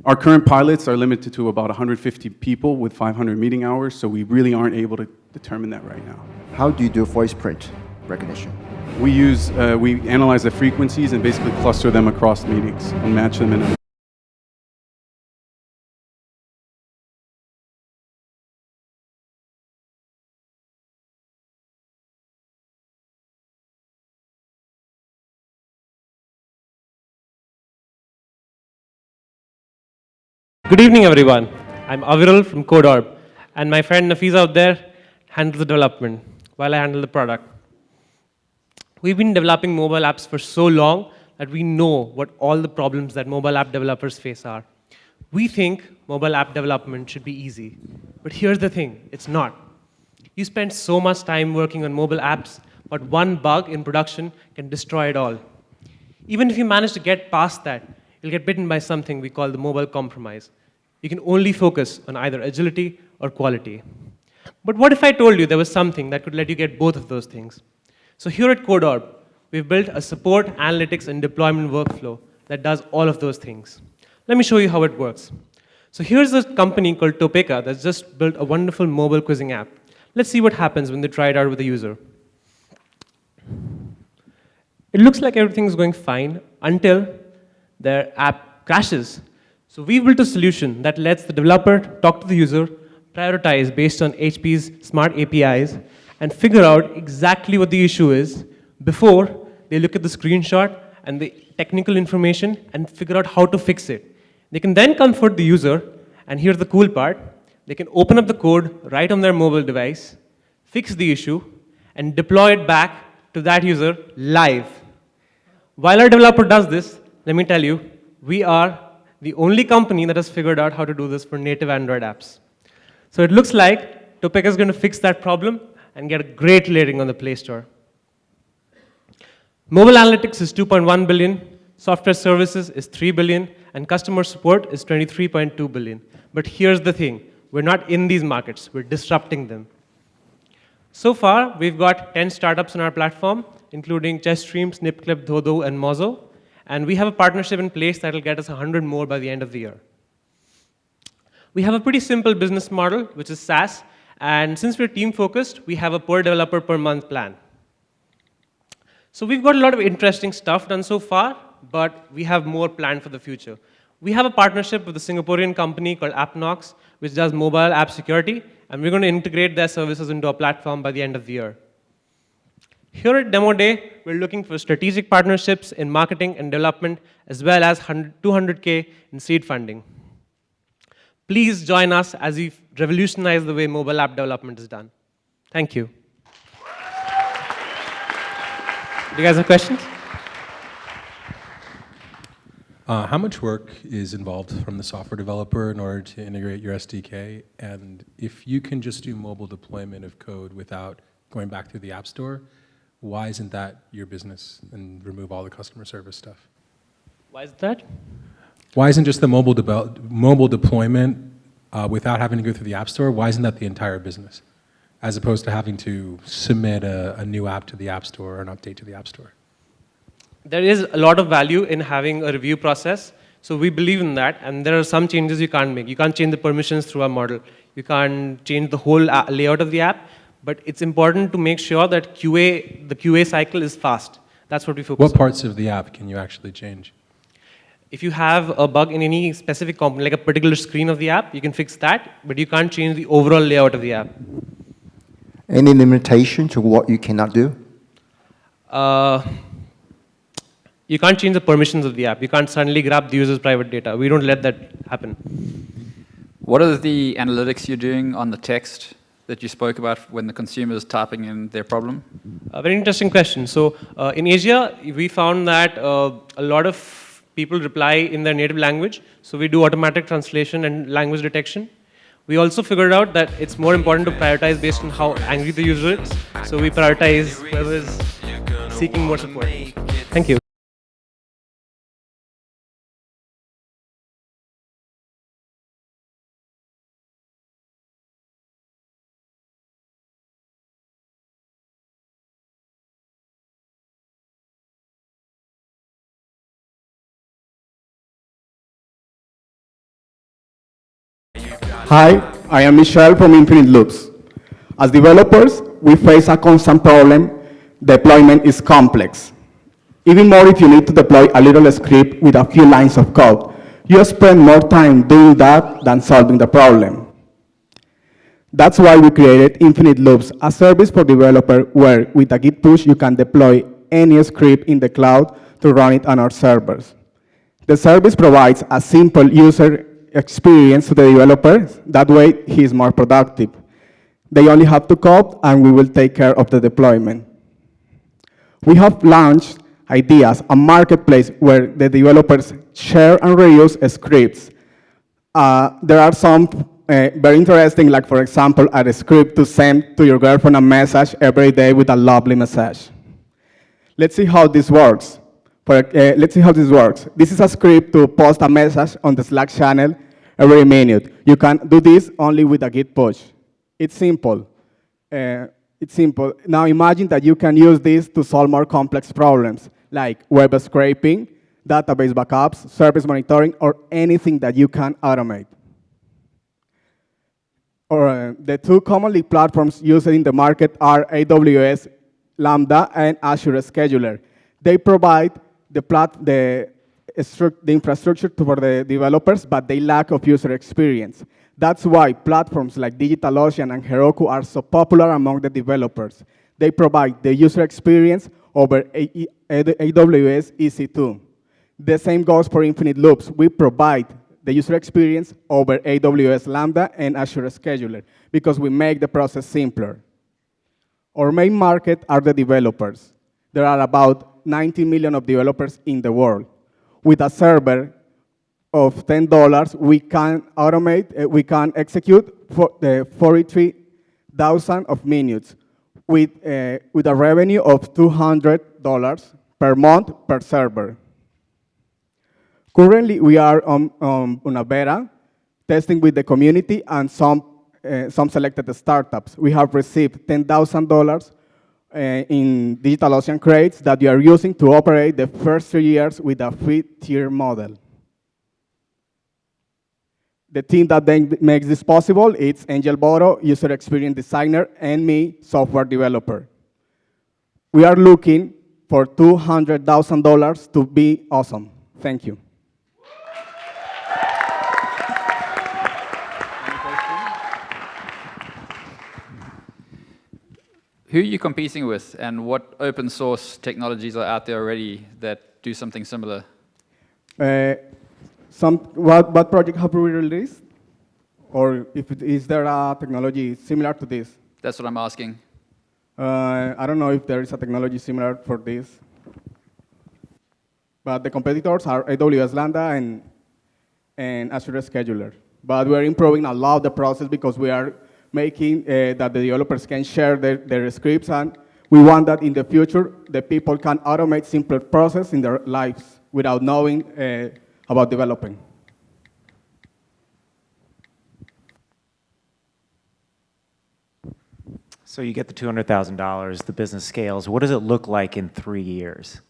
Our current pilots are limited to about 150 people with 500 meeting hours, so we really aren't able to determine that right now. How do you do voice print recognition? We analyze the frequencies and basically cluster them across meetings and match them in a Good evening, everyone. I'm Aviral from Codeorb, and my friend Nafiz out there handles the development while I handle the product. We've been developing mobile apps for so long that we know what all the problems that mobile app developers face are. We think mobile app development should be easy, but here's the thing, it's not. You spend so much time working on mobile apps, but one bug in production can destroy it all. Even if you manage to get past that, you'll get bitten by something we call the mobile compromise. You can only focus on either agility or quality. But what if I told you there was something that could let you get both of those things? So here at Codeorb, we've built a support, analytics, and deployment workflow that does all of those things. Let me show you how it works. So here's a company called Topeka that's just built a wonderful mobile quizzing app. Let's see what happens when they try it out with a user. It looks like everything's going fine until their app crashes. So we built a solution that lets the developer talk to the user, prioritize based on HP's smart APIs, and figure out exactly what the issue is before they look at the screenshot and the technical information and figure out how to fix it. They can then comfort the user, and here's the cool part. They can open up the code right on their mobile device, fix the issue, and deploy it back to that user live. While our developer does this, let me tell you, we are the only company that has figured out how to do this for native Android apps. So it looks like Topeka is going to fix that problem and get a great rating on the Play Store. Mobile analytics is 2.1 billion, software services is 3 billion, and customer support is 23.2 billion. But here's the thing, we're not in these markets, we're disrupting them. So far, we've got 10 startups on our platform, including Chestream, Snipclip, Dodo, and Mozo. And we have a partnership in place that will get us 100 more by the end of the year. We have a pretty simple business model, which is SaaS. And since we're team-focused, we have a per developer per month plan. So we've got a lot of interesting stuff done so far, but we have more planned for the future. We have a partnership with a Singaporean company called AppNox, which does mobile app security. And we're going to integrate their services into our platform by the end of the year. Here at Demo Day, we're looking for strategic partnerships in marketing and development, as well as 200K in seed funding. Please join us as we revolutionize the way mobile app development is done. Thank you. Do you guys have questions? How much work is involved from the software developer in order to integrate your SDK? And if you can just do mobile deployment of code without going back through the App Store, why isn't that your business and remove all the customer service stuff? Why is that? Why isn't just the mobile deployment without having to go through the App Store, why isn't that the entire business? As opposed to having to submit a new app to the App Store or an update to the App Store. There is a lot of value in having a review process. So we believe in that. And there are some changes you can't make. You can't change the permissions through our model. You can't change the whole layout of the app. But it's important to make sure that the QA cycle is fast. That's what we focus on. What parts of the app can you actually change? If you have a bug in any specific component, like a particular screen of the app, you can fix that, but you can't change the overall layout of the app. Any limitation to what you cannot do? You can't change the permissions of the app. You can't suddenly grab the user's private data. We don't let that happen. What are the analytics you're doing on the text that you spoke about when the consumer is typing in their problem? A very interesting question. So in Asia, we found that a lot of people reply in their native language. So we do automatic translation and language detection. We also figured out that it's more important to prioritize based on how angry the user is. So we prioritize whoever is seeking more support. Thank you. Hi, I am Michelle from InfiniteLoops. As developers, we face a constant problem. Deployment is complex. Even more if you need to deploy a little script with a few lines of code. You spend more time doing that than solving the problem. That's why we created InfiniteLoops, a service for developers where with a Git push you can deploy any script in the cloud to run it on our servers. The service provides a simple user experience to the developer. That way he is more productive. They only have to code and we will take care of the deployment. We have launched ideas, a marketplace where the developers share and reuse scripts. There are some very interesting, like for example, a script to send to your girlfriend a message every day with a lovely message. Let's see how this works. This is a script to post a message on the Slack channel every minute. You can do this only with a Git push. It's simple. Now imagine that you can use this to solve more complex problems like web scraping, database backups, service monitoring, or anything that you can automate. The two commonly platforms used in the market are AWS Lambda and Azure Scheduler. They provide the infrastructure for the developers, but they lack of user experience. That's why platforms like DigitalOcean and Heroku are so popular among the developers. They provide the user experience over AWS EC2. The same goes for InfiniteLoops. We provide the user experience over AWS Lambda and Azure Scheduler because we make the process simpler. Our main market are the developers. There are about 90 million of developers in the world. With a server of $10, we can automate, we can execute for the 43,000 of minutes with a revenue of $200 per month per server. Currently, we are on a beta, testing with the community and some selected startups. We have received $10,000 in DigitalOcean credits that we are using to operate the first 3 years with a free tier model. The team that then makes this possible is Angel Boro, user experience designer, and me, software developer. We are looking for $200,000 to be awesome. Thank you. Who are you competing with, and what open source technologies are out there already that do something similar? What project have we released? Or is there a technology similar to this? That's what I'm asking. I don't know if there is a technology similar for this. But the competitors are AWS Lambda and Azure Scheduler. But we're improving a lot the process because we are making that the developers can share their scripts, and we want that in the future the people can automate simpler process in their lives without knowing about developing. So you get the $200,000, the business scales. What does it look like in 3 years?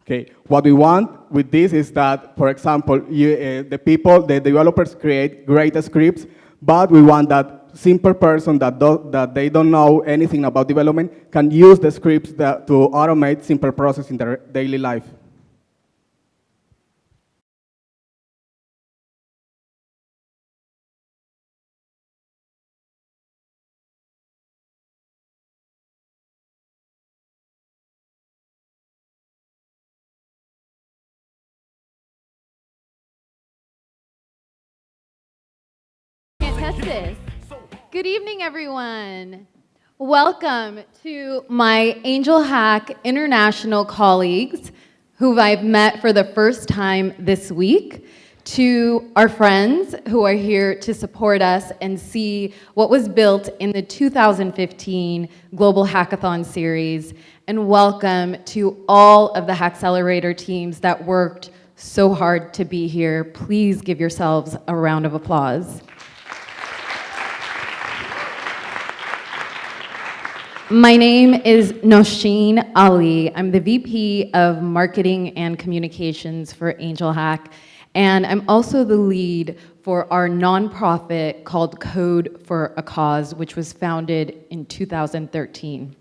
Okay, what we want with this is that, for example, the developers create great scripts, but we want that simple person that they don't know anything about development can use the scripts to automate simple process in their daily life. Can't touch this. Good evening, everyone. Welcome to my Angel Hack International colleagues who I've met for the first time this week, to our friends who are here to support us and see what was built in the 2015 Global Hackathon series, and welcome to all of the HACKcelerator teams that worked so hard to be here. Please give yourselves a round of applause. My name is Nosheen Ali. I'm the VP of Marketing and Communications for Angel Hack. And I'm also the lead for our nonprofit called Code for a Cause, which was founded in 2013.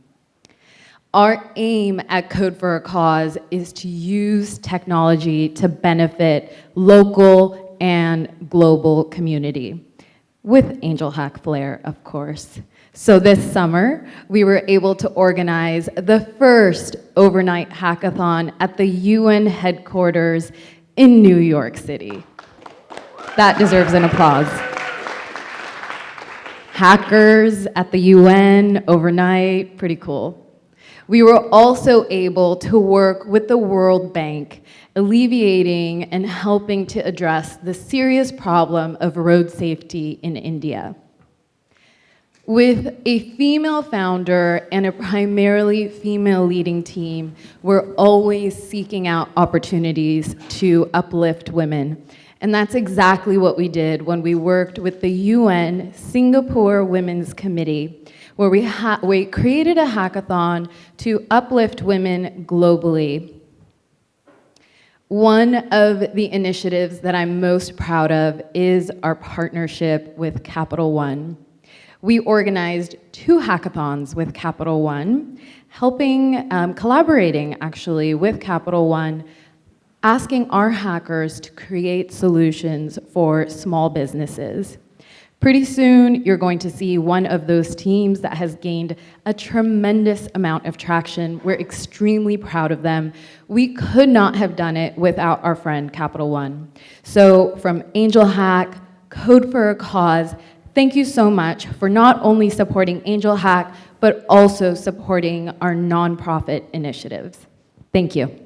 Our aim at Code for a Cause is to use technology to benefit local and global community, with Angel Hack flair, of course. So this summer, we were able to organize the first overnight hackathon at the UN headquarters in New York City. That deserves an applause. Hackers at the UN overnight, pretty cool. We were also able to work with the World Bank, alleviating and helping to address the serious problem of road safety in India. With a female founder and a primarily female leading team, we're always seeking out opportunities to uplift women. And that's exactly what we did when we worked with the UN Singapore Women's Committee, where we created a hackathon to uplift women globally. One of the initiatives that I'm most proud of is our partnership with Capital One. We organized 2 hackathons with Capital One, collaborating actually with Capital One, asking our hackers to create solutions for small businesses. Pretty soon, you're going to see one of those teams that has gained a tremendous amount of traction. We're extremely proud of them. We could not have done it without our friend Capital One. So from Angel Hack, Code for a Cause, thank you so much for not only supporting Angel Hack, but also supporting our nonprofit initiatives. Thank you.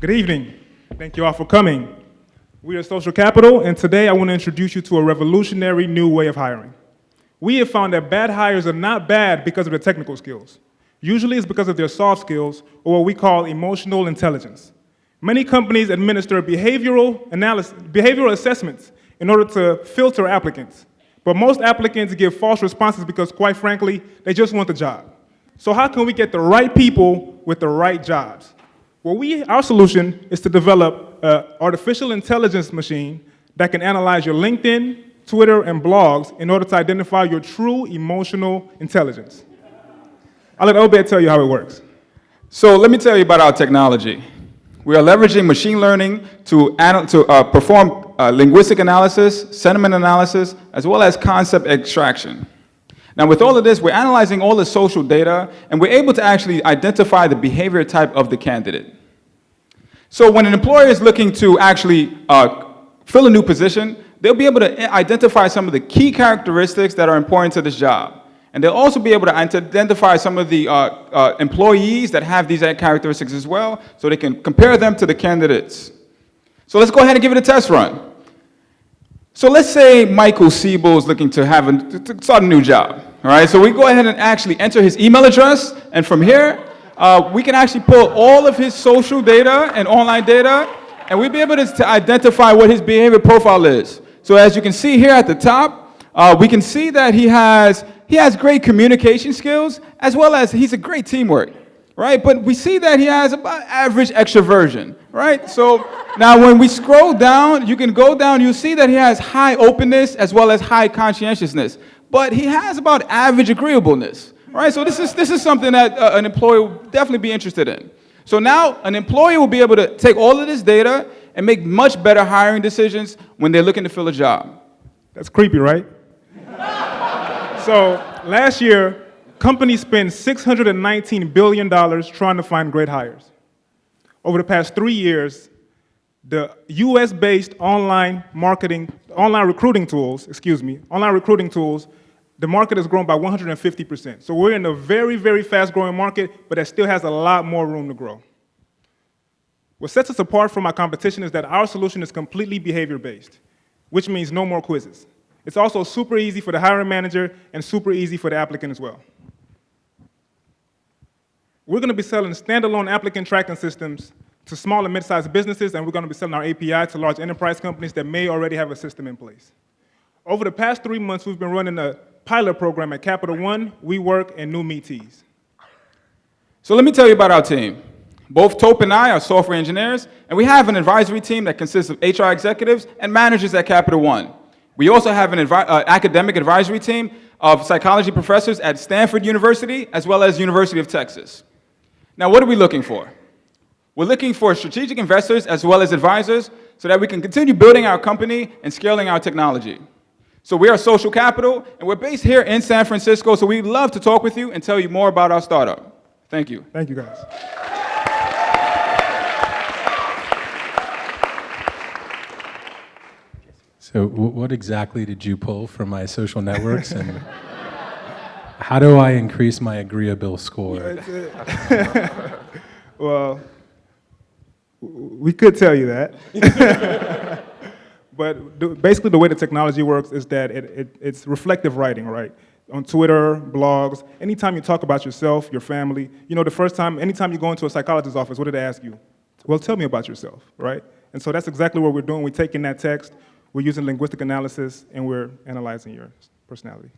Good evening. Thank you all for coming. We are SocialCapital, and today I want to introduce you to a revolutionary new way of hiring. We have found that bad hires are not bad because of their technical skills. Usually it's because of their soft skills, or what we call emotional intelligence. Many companies administer behavioral assessments in order to filter applicants. But most applicants give false responses because, quite frankly, they just want the job. So how can we get the right people with the right jobs? Well, our solution is to develop an artificial intelligence machine that can analyze your LinkedIn, Twitter, and blogs in order to identify your true emotional intelligence. I'll let Obed tell you how it works. So let me tell you about our technology. We are leveraging machine learning to perform linguistic analysis, sentiment analysis, as well as concept extraction. Now, with all of this, we're analyzing all the social data, and we're able to actually identify the behavior type of the candidate. So when an employer is looking to actually fill a new position, they'll be able to identify some of the key characteristics that are important to this job. And they'll also be able to identify some of the employees that have these characteristics as well, so they can compare them to the candidates. So let's go ahead and give it a test run. So let's say Michael Siebel is looking to start a new job. All right, so we go ahead and actually enter his email address, and from here, we can actually pull all of his social data and online data, and we'll be able to identify what his behavior profile is. So as you can see here at the top, we can see that he has great communication skills, as well as he's a great teamwork, right? But we see that he has about average extroversion, right? So now when we scroll down, you can go down, you'll see that he has high openness as well as high conscientiousness. But he has about average agreeableness, right? So this is something that an employer will definitely be interested in. So now an employer will be able to take all of this data and make much better hiring decisions when they're looking to fill a job. That's creepy, right? So last year, companies spent $619 billion trying to find great hires. Over the past 3 years, the US-based online recruiting tools, the market has grown by 150%. So we're in a very, very fast-growing market, but that still has a lot more room to grow. What sets us apart from our competition is that our solution is completely behavior-based, which means no more quizzes. It's also super easy for the hiring manager and super easy for the applicant as well. We're going to be selling standalone applicant tracking systems to small and mid-sized businesses, and we're going to be selling our API to large enterprise companies that may already have a system in place. Over the past 3 months, we've been running a pilot program at Capital One, WeWork, and New Meatees. So let me tell you about our team. Both Tope and I are software engineers, and we have an advisory team that consists of HR executives and managers at Capital One. We also have an academic advisory team of psychology professors at Stanford University, as well as University of Texas. Now, what are we looking for? We're looking for strategic investors as well as advisors so that we can continue building our company and scaling our technology. So we are SocialCapital, and we're based here in San Francisco, so we'd love to talk with you and tell you more about our startup. Thank you. Thank you, guys. So what exactly did you pull from my social networks, and how do I increase my agreeable score? Well, we could tell you that. But basically the way the technology works is that it's reflective writing, right? On Twitter, blogs, anytime you talk about yourself, your family, you know, anytime you go into a psychologist's office, what do they ask you? Well, tell me about yourself, right? And so that's exactly what we're doing. We're taking that text, we're using linguistic analysis, and we're analyzing your personality.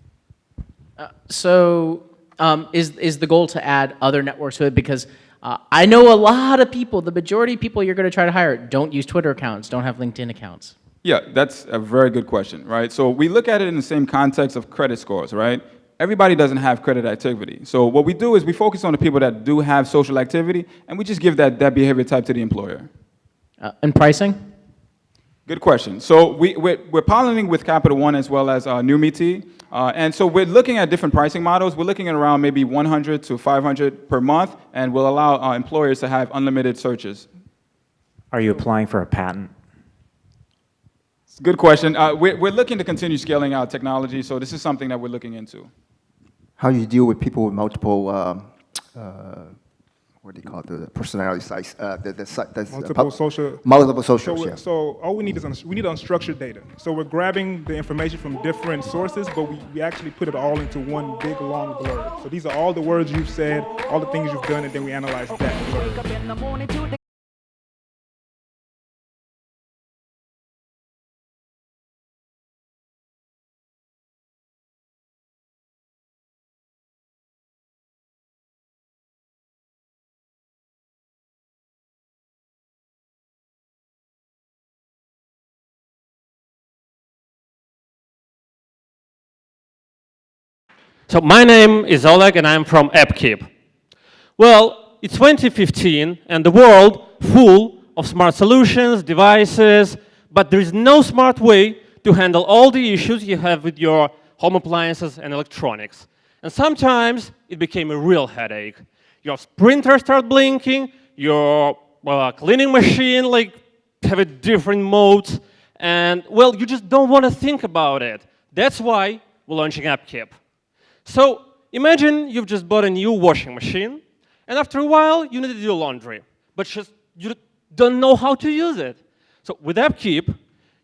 Is the goal to add other networks to it? Because I know a lot of people, the majority of people you're going to try to hire don't use Twitter accounts, don't have LinkedIn accounts. Yeah, that's a very good question, right? So we look at it in the same context of credit scores, right? Everybody doesn't have credit activity. So what we do is we focus on the people that do have social activity, and we just give that behavior type to the employer. And pricing? Good question. So we're piloting with Capital One as well as New Meaty. And so we're looking at different pricing models. We're looking at around maybe 100 to 500 per month, and we'll allow employers to have unlimited searches. Are you applying for a patent? It's a good question. We're looking to continue scaling our technology, so this is something that we're looking into. How do you deal with people with multiple, what do you call it, the personality size? Multiple social. Multiple socials, yeah. So all we need is we need unstructured data. So we're grabbing the information from different sources, but we actually put it all into one big long blurb. So these are all the words you've said, all the things you've done, and then we analyze that blurb. So my name is Oleg, and I'm from AppKeep. Well, it's 2015, and the world full of smart solutions, devices, but there is no smart way to handle all the issues you have with your home appliances and electronics. And sometimes it became a real headache. Your printer starts blinking, your cleaning machine have a different modes, and well, you just don't want to think about it. That's why we're launching AppKeep. So imagine you've just bought a new washing machine, and after a while, you need to do laundry, but you don't know how to use it. So with AppKeep,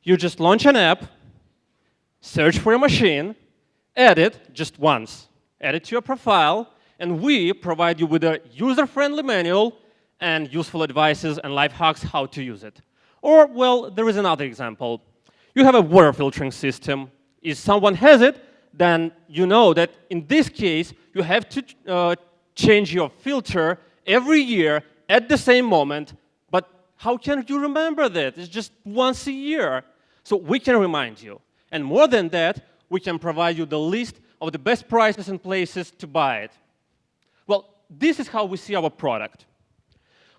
you just launch an app, search for a machine, add it just once, add it to your profile, and we provide you with a user-friendly manual and useful advices and life hacks how to use it. Or, well, there is another example. You have a water filtering system. If someone has it, then you know that in this case, you have to change your filter every year at the same moment. But how can you remember that? It's just once a year. So we can remind you. And more than that, we can provide you the list of the best prices and places to buy it. Well, this is how we see our product.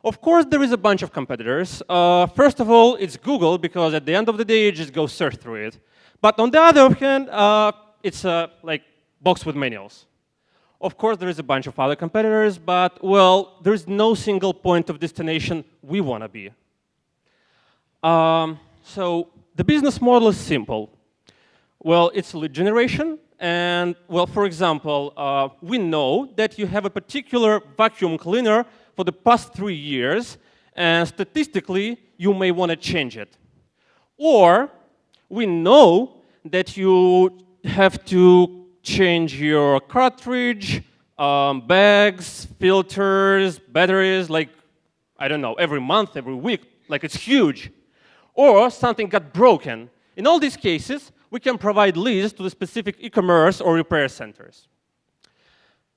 Of course, there is a bunch of competitors. First of all, it's Google, because at the end of the day, you just go search through it. But on the other hand, it's like box with manuals. Of course, there is a bunch of other competitors, but, well, there is no single point of destination we want to be. So the business model is simple. Well, it's lead generation. And, well, for example, we know that you have a particular vacuum cleaner for the past 3 years, and statistically, you may want to change it. Or we know that you have to change your cartridge, bags, filters, batteries, like, I don't know, every month, every week, like it's huge. Or something got broken. In all these cases, we can provide leads to the specific e-commerce or repair centers.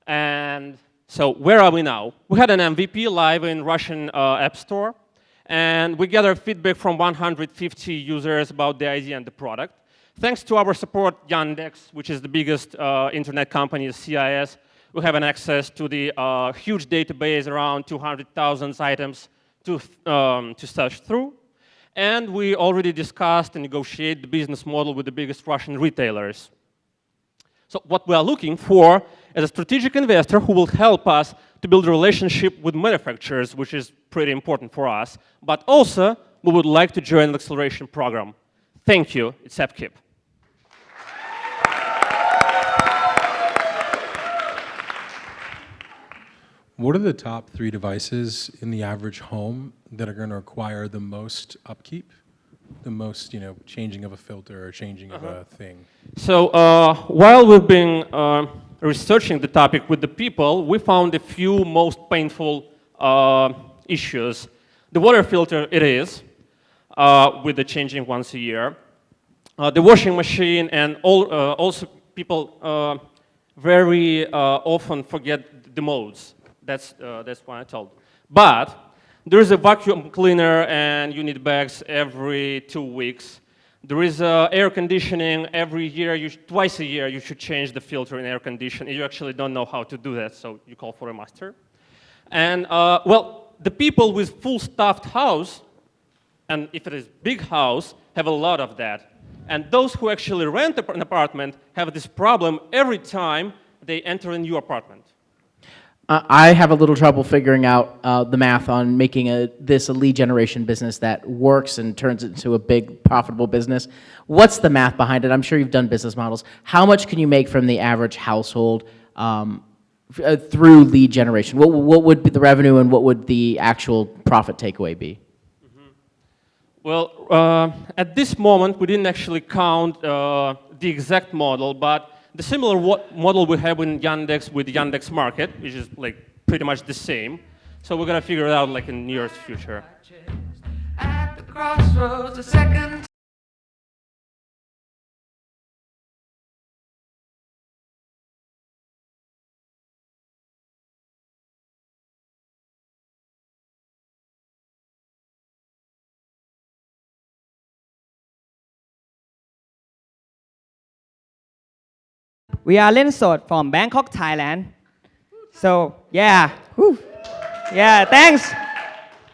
And so where are we now? We had an MVP live in Russian App Store, and we gathered feedback from 150 users about the idea and the product. Thanks to our support, Yandex, which is the biggest internet company, CIS, we have an access to the huge database, around 200,000 items to search through. And we already discussed and negotiated the business model with the biggest Russian retailers. So what we are looking for is a strategic investor who will help us to build a relationship with manufacturers, which is pretty important for us. But also, we would like to join an acceleration program. Thank you. It's AppKeep. What are the top 3 devices in the average home that are going to require the most upkeep, the most, changing of a filter or changing of a thing? So while we've been researching the topic with the people, we found a few most painful issues. The water filter, it is, with the changing once a year. The washing machine, and also people very often forget the modes. That's what I told. But there is a vacuum cleaner, and you need bags every 2 weeks. There is air conditioning every year. Twice a year, you should change the filter in air conditioning. You actually don't know how to do that, so you call for a master. And well, the people with full staffed house, and if it is big house, have a lot of that. And those who actually rent an apartment have this problem every time they enter a new apartment. I have a little trouble figuring out the math on making this a lead generation business that works and turns it into a big profitable business. What's the math behind it? I'm sure you've done business models. How much can you make from the average household through lead generation? What would be the revenue, and what would the actual profit takeaway be? Well, at this moment, we didn't actually count the exact model, but the similar model we have in Yandex with Yandex Market, which is like pretty much the same. So we're gonna figure it out like in the near future. At the crossroads, a second. We are Lensod from Bangkok, Thailand. So, yeah. Whew. Yeah, thanks.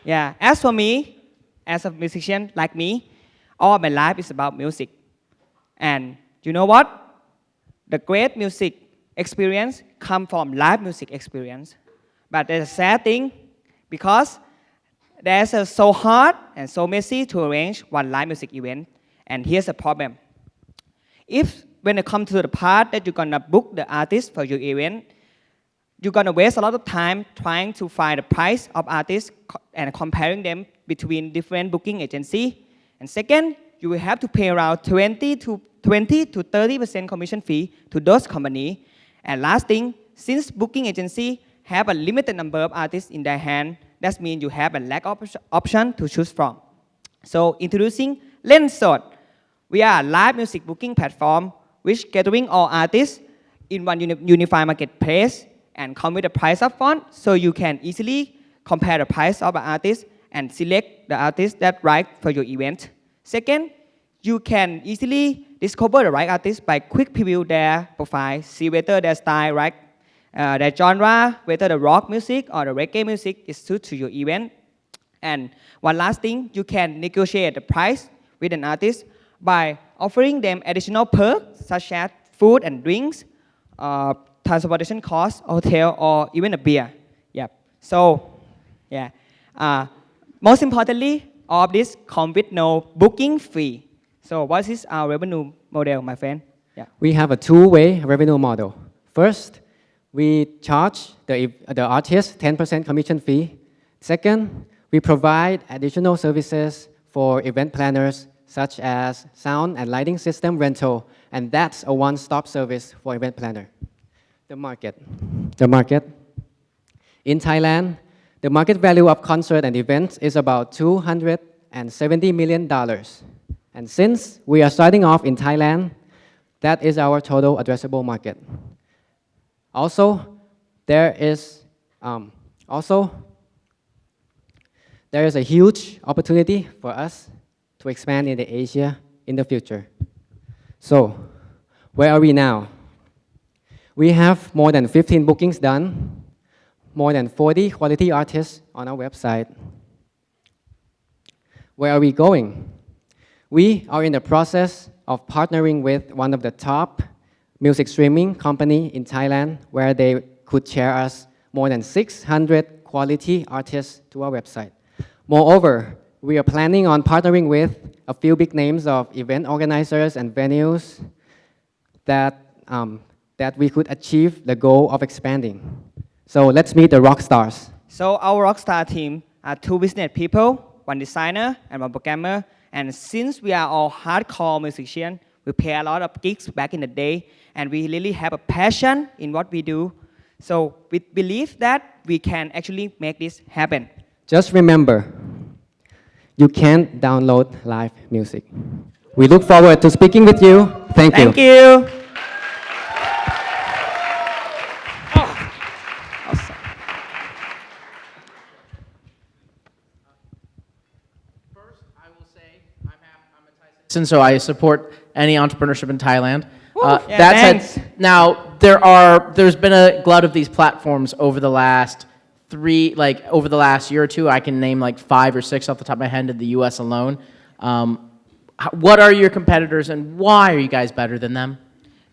Yeah, as for me, as a musician like me, all my life is about music. And you know what? The great music experience comes from live music experience. But there's a sad thing, because there's so hard and so messy to arrange one live music event. And here's the problem. When it comes to the part that you're gonna book the artist for your event, you're gonna waste a lot of time trying to find the price of artists and comparing them between different booking agencies. And second, you will have to pay around 20 to 30% commission fee to those companies. And last thing, since booking agencies have a limited number of artists in their hand, that means you have a lack of option to choose from. So introducing Lensod. We are a live music booking platform which gathering all artists in one unified marketplace and come with a price up front, so you can easily compare the price of an artist and select the artist that right for your event. Second, you can easily discover the right artist by quick preview their profile, see whether their style, right, their genre, whether the rock music or the reggae music is suited to your event. And one last thing, you can negotiate the price with an artist by offering them additional perks such as food and drinks, transportation costs, hotel, or even a beer. Yeah. So, yeah. Most importantly, all of this comes with no booking fee. So, what is our revenue model, my friend? Yeah. We have a two-way revenue model. First, we charge the artist 10% commission fee. Second, we provide additional services for event planners such as sound and lighting system rental, and that's a one-stop service for event planner. The market. In Thailand, the market value of concert and events is about $270 million. And since we are starting off in Thailand, that is our total addressable market. Also, there is a huge opportunity for us to expand into Asia in the future. So, where are we now? We have more than 15 bookings done, more than 40 quality artists on our website. Where are we going? We are in the process of partnering with one of the top music streaming company in Thailand, where they could share us more than 600 quality artists to our website. Moreover, we are planning on partnering with a few big names of event organizers and venues that we could achieve the goal of expanding. So let's meet the rock stars. So our rockstar team are 2 business people, 1 designer and 1 programmer. And since we are all hardcore musicians, we play a lot of gigs back in the day, and we really have a passion in what we do. So we believe that we can actually make this happen. Just remember, you can't download live music. We look forward to speaking with you. Thank you. Thank you. And so I support any entrepreneurship in Thailand. Yeah, That said, now there's been a glut of these platforms over the last year or two. I can name like 5 or 6 off the top of my head in the U.S. alone. What are your competitors, and why are you guys better than them?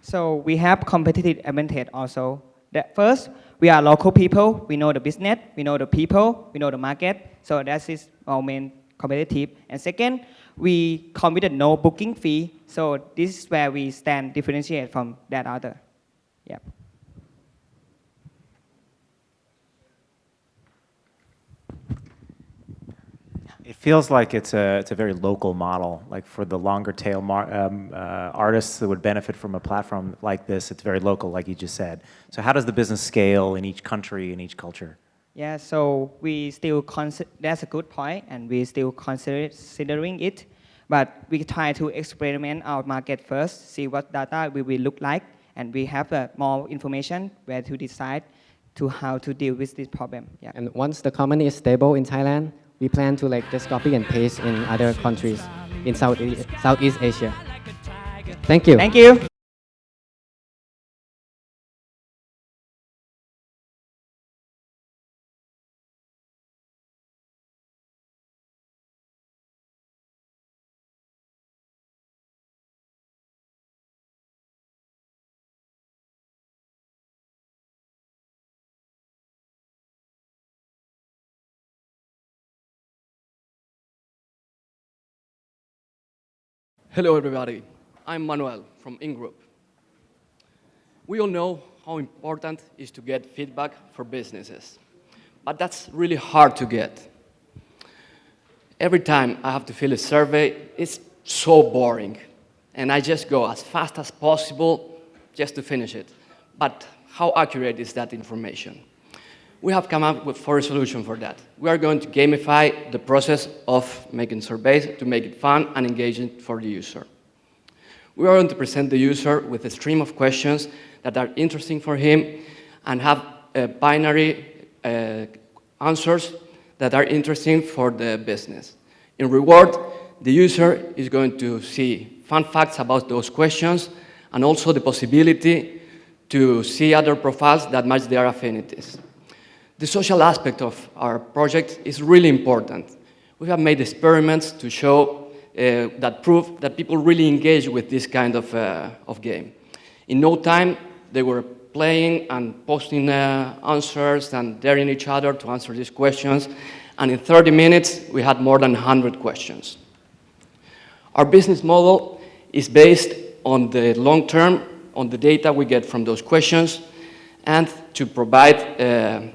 So we have competitive advantage also. That first, we are local people. We know the business. We know the people. We know the market. So that is our main competitive. And second, we come with a no booking fee. So this is where we stand differentiate from that other. Yeah. It feels like it's a very local model. Like for the longer tail artists that would benefit from a platform like this, it's very local, like you just said. So how does the business scale in each country, in each culture? Yeah, so we still that's a good point, and we still considering it. But we try to experiment our market first, see what data we will look like, and we have more information where to decide to how to deal with this problem. Yeah. And once the company is stable in Thailand, we plan to just copy and paste in other countries in Southeast Asia. Thank you. Thank you. Hello everybody, I'm Manuel from InGroup. We all know how important it is to get feedback for businesses, but that's really hard to get. Every time I have to fill a survey, it's so boring, and I just go as fast as possible just to finish it. But how accurate is that information? We have come up with a solution for that. We are going to gamify the process of making surveys to make it fun and engaging for the user. We are going to present the user with a stream of questions that are interesting for him and have binary answers that are interesting for the business. In reward, the user is going to see fun facts about those questions and also the possibility to see other profiles that match their affinities. The social aspect of our project is really important. We have made experiments to show that prove that people really engage with this kind of game. In no time, they were playing and posting answers and daring each other to answer these questions. And in 30 minutes, we had more than 100 questions. Our business model is based on the long term, on the data we get from those questions, and to provide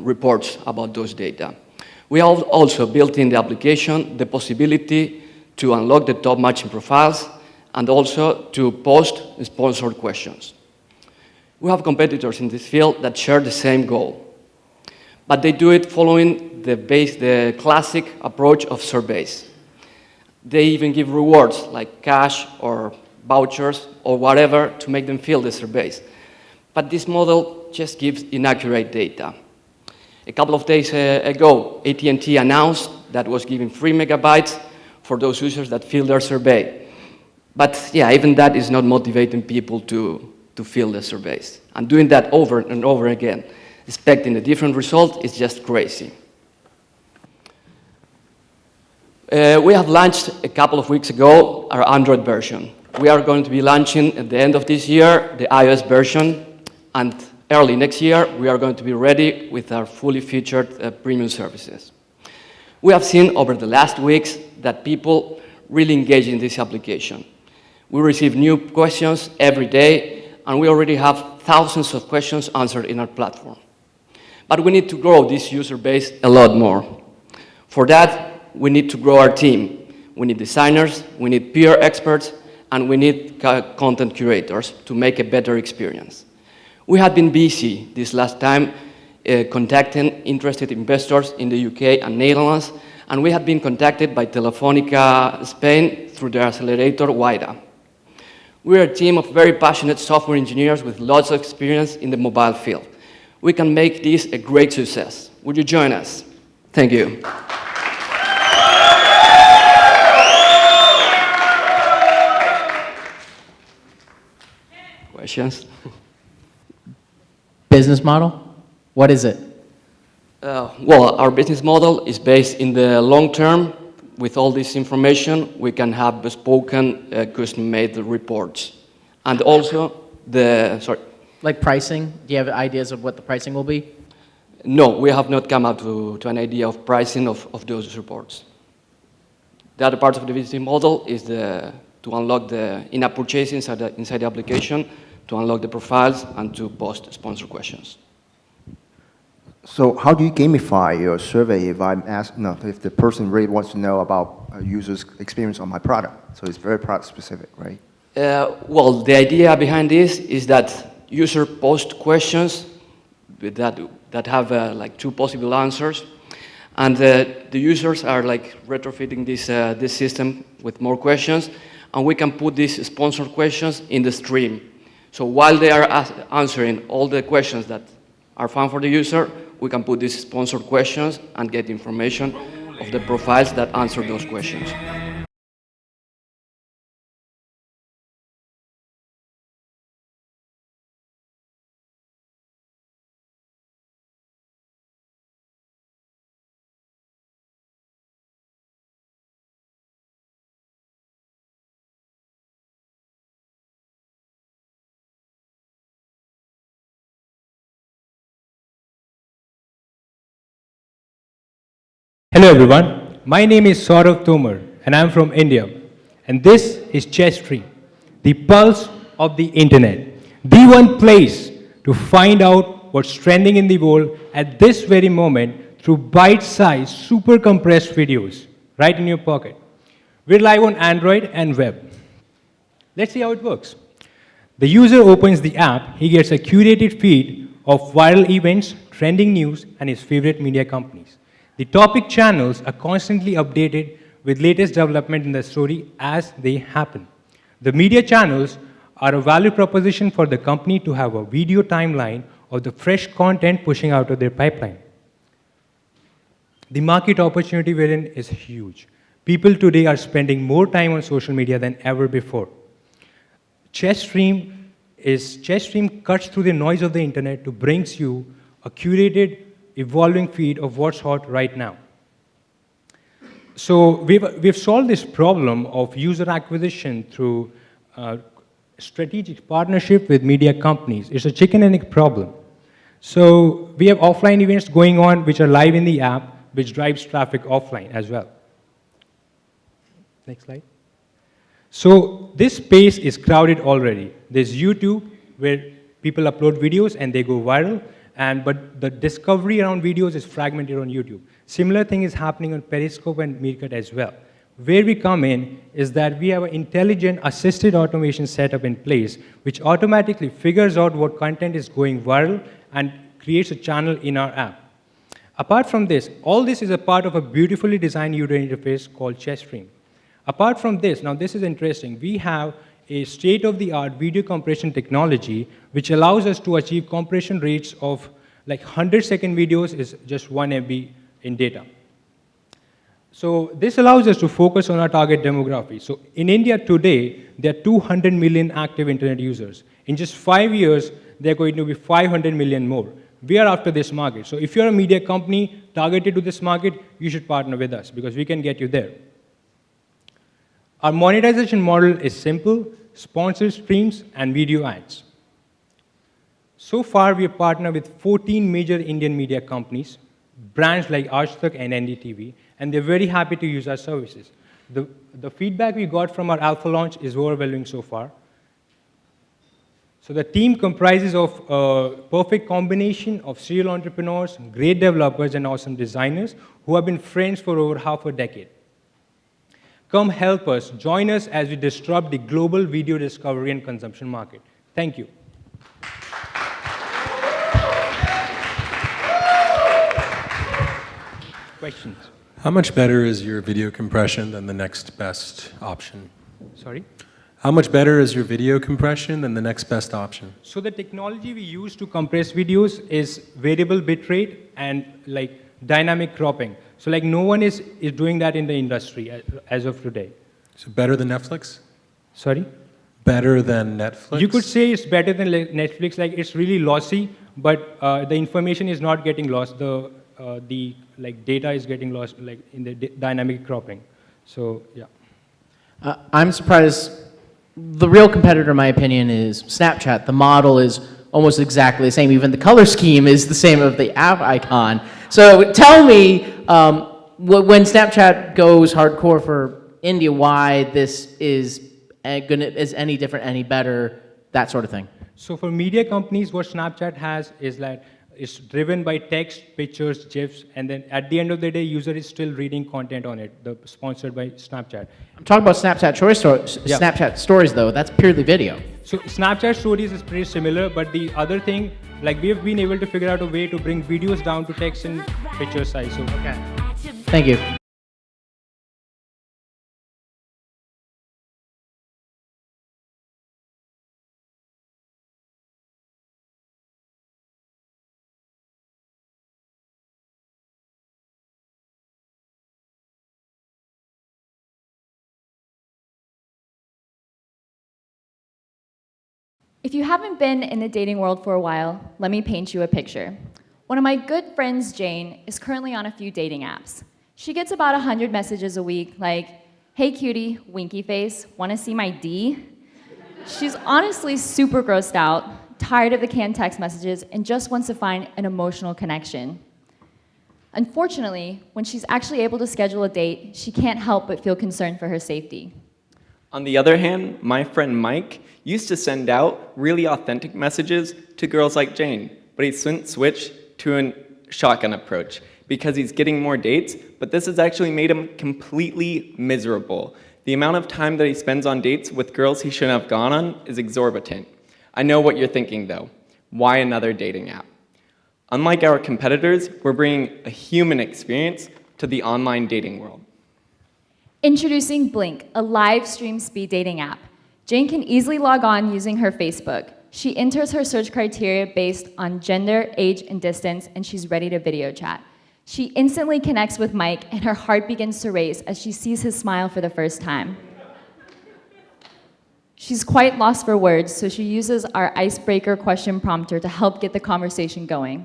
reports about those data. We have also built in the application the possibility to unlock the top matching profiles, and also to post sponsored questions. We have competitors in this field that share the same goal, but they do it following the classic approach of surveys. They even give rewards like cash or vouchers or whatever to make them fill the surveys. But this model just gives inaccurate data. A couple of days ago, AT&T announced that it was giving 3 megabytes for those users that fill their survey. But yeah, even that is not motivating people to fill the surveys. And doing that over and over again, expecting a different result, is just crazy. We have launched a couple of weeks ago our Android version. We are going to be launching at the end of this year the iOS version, and early next year we are going to be ready with our fully featured premium services. We have seen over the last weeks that people really engage in this application. We receive new questions every day, and we already have thousands of questions answered in our platform. But we need to grow this user base a lot more. For that, we need to grow our team. We need designers, we need peer experts, and we need content curators to make a better experience. We have been busy this last time contacting interested investors in the UK and Netherlands, and we have been contacted by Telefónica Spain through their accelerator WIDA. We are a team of very passionate software engineers with lots of experience in the mobile field. We can make this a great success. Would you join us? Thank you. Questions? Business model? What is it? Well, our business model is based in the long term. With all this information, we can have bespoke custom-made reports. And also sorry. Like pricing? Do you have ideas of what the pricing will be? No, we have not come up to an idea of pricing of those reports. The other part of the business model is to unlock the in-app purchase inside the application, to unlock the profiles, and to post sponsored questions. So how do you gamify your survey if the person really wants to know about a user's experience on my product? So it's very product specific, right? Well, the idea behind this is that user post questions that have like 2 possible answers, and the users are like retrofitting this system with more questions, and we can put these sponsored questions in the stream. So while they are answering all the questions that are found for the user, we can put these sponsored questions and get information of the profiles that answer those questions. Hello everyone, my name is Saurav Tomar and I'm from India, and this is Chestream, the pulse of the internet, the one place to find out what's trending in the world at this very moment through bite-sized, super compressed videos right in your pocket. We're live on Android and web. Let's see how it works. The user opens the app, he gets a curated feed of viral events, trending news, and his favorite media companies. The topic channels are constantly updated with latest development in the story as they happen. The media channels are a value proposition for the company to have a video timeline of the fresh content pushing out of their pipeline. The market opportunity we're in is huge. People today are spending more time on social media than ever before. Chestream cuts through the noise of the internet to bring you a curated, evolving feed of what's hot right now. So we've solved this problem of user acquisition through strategic partnership with media companies. It's a chicken and egg problem. So we have offline events going on which are live in the app, which drives traffic offline as well. Next slide. So this space is crowded already. There's YouTube, where people upload videos and they go viral, but the discovery around videos is fragmented on YouTube. Similar thing is happening on Periscope and Meerkat as well. Where we come in is that we have an intelligent assisted automation setup in place, which automatically figures out what content is going viral and creates a channel in our app. Apart from this, all this is a part of a beautifully designed user interface called Chestream. Apart from this, now this is interesting, we have a state-of-the-art video compression technology which allows us to achieve compression rates of like 100-second videos is just 1 MB in data. So this allows us to focus on our target demography. So in India today, there are 200 million active internet users. In just 5 years, there are going to be 500 million more. We are after this market. So if you're a media company targeted to this market, you should partner with us because we can get you there. Our monetization model is simple: sponsored streams and video ads. So far, we have partnered with 14 major Indian media companies, brands like Aaj Tak and NDTV, and they're very happy to use our services. The feedback we got from our alpha launch is overwhelming so far. So the team comprises of a perfect combination of serial entrepreneurs, great developers, and awesome designers who have been friends for over half a decade. Come help us, join us as we disrupt the global video discovery and consumption market. Thank you. Questions? How much better is your video compression than the next best option? Sorry? How much better is your video compression than the next best option? So the technology we use to compress videos is variable bitrate and like dynamic cropping. So like no one is doing that in the industry as of today. So better than Netflix? Sorry? Better than Netflix? You could say it's better than Netflix. Like it's really lossy, but the information is not getting lost. The data is getting lost like in the dynamic cropping. So yeah. I'm surprised. The real competitor, in my opinion, is Snapchat. The model is almost exactly the same. Even the color scheme is the same of the app icon. So tell me, when Snapchat goes hardcore for India, why this is any different, any better, that sort of thing. So for media companies, what Snapchat has is that it's driven by text, pictures, GIFs, and then at the end of the day, user is still reading content on it, sponsored by Snapchat. I'm talking about Snapchat stories, though. That's purely video. So Snapchat stories is pretty similar, but the other thing, like we have been able to figure out a way to bring videos down to text and picture size. So okay. Thank you. If you haven't been in the dating world for a while, let me paint you a picture. One of my good friends, Jane, is currently on a few dating apps. She gets about 100 messages a week like, "Hey cutie, winky face, wanna see my D?" She's honestly super grossed out, tired of the canned text messages, and just wants to find an emotional connection. Unfortunately, when she's actually able to schedule a date, she can't help but feel concerned for her safety. On the other hand, my friend Mike used to send out really authentic messages to girls like Jane, but he's since switched to a shotgun approach because he's getting more dates, but this has actually made him completely miserable. The amount of time that he spends on dates with girls he shouldn't have gone on is exorbitant. I know what you're thinking though. Why another dating app? Unlike our competitors, we're bringing a human experience to the online dating world. Introducing Blink, a live stream speed dating app. Jane can easily log on using her Facebook. She enters her search criteria based on gender, age, and distance, and she's ready to video chat. She instantly connects with Mike, and her heart begins to race as she sees his smile for the first time. She's quite lost for words, so she uses our icebreaker question prompter to help get the conversation going.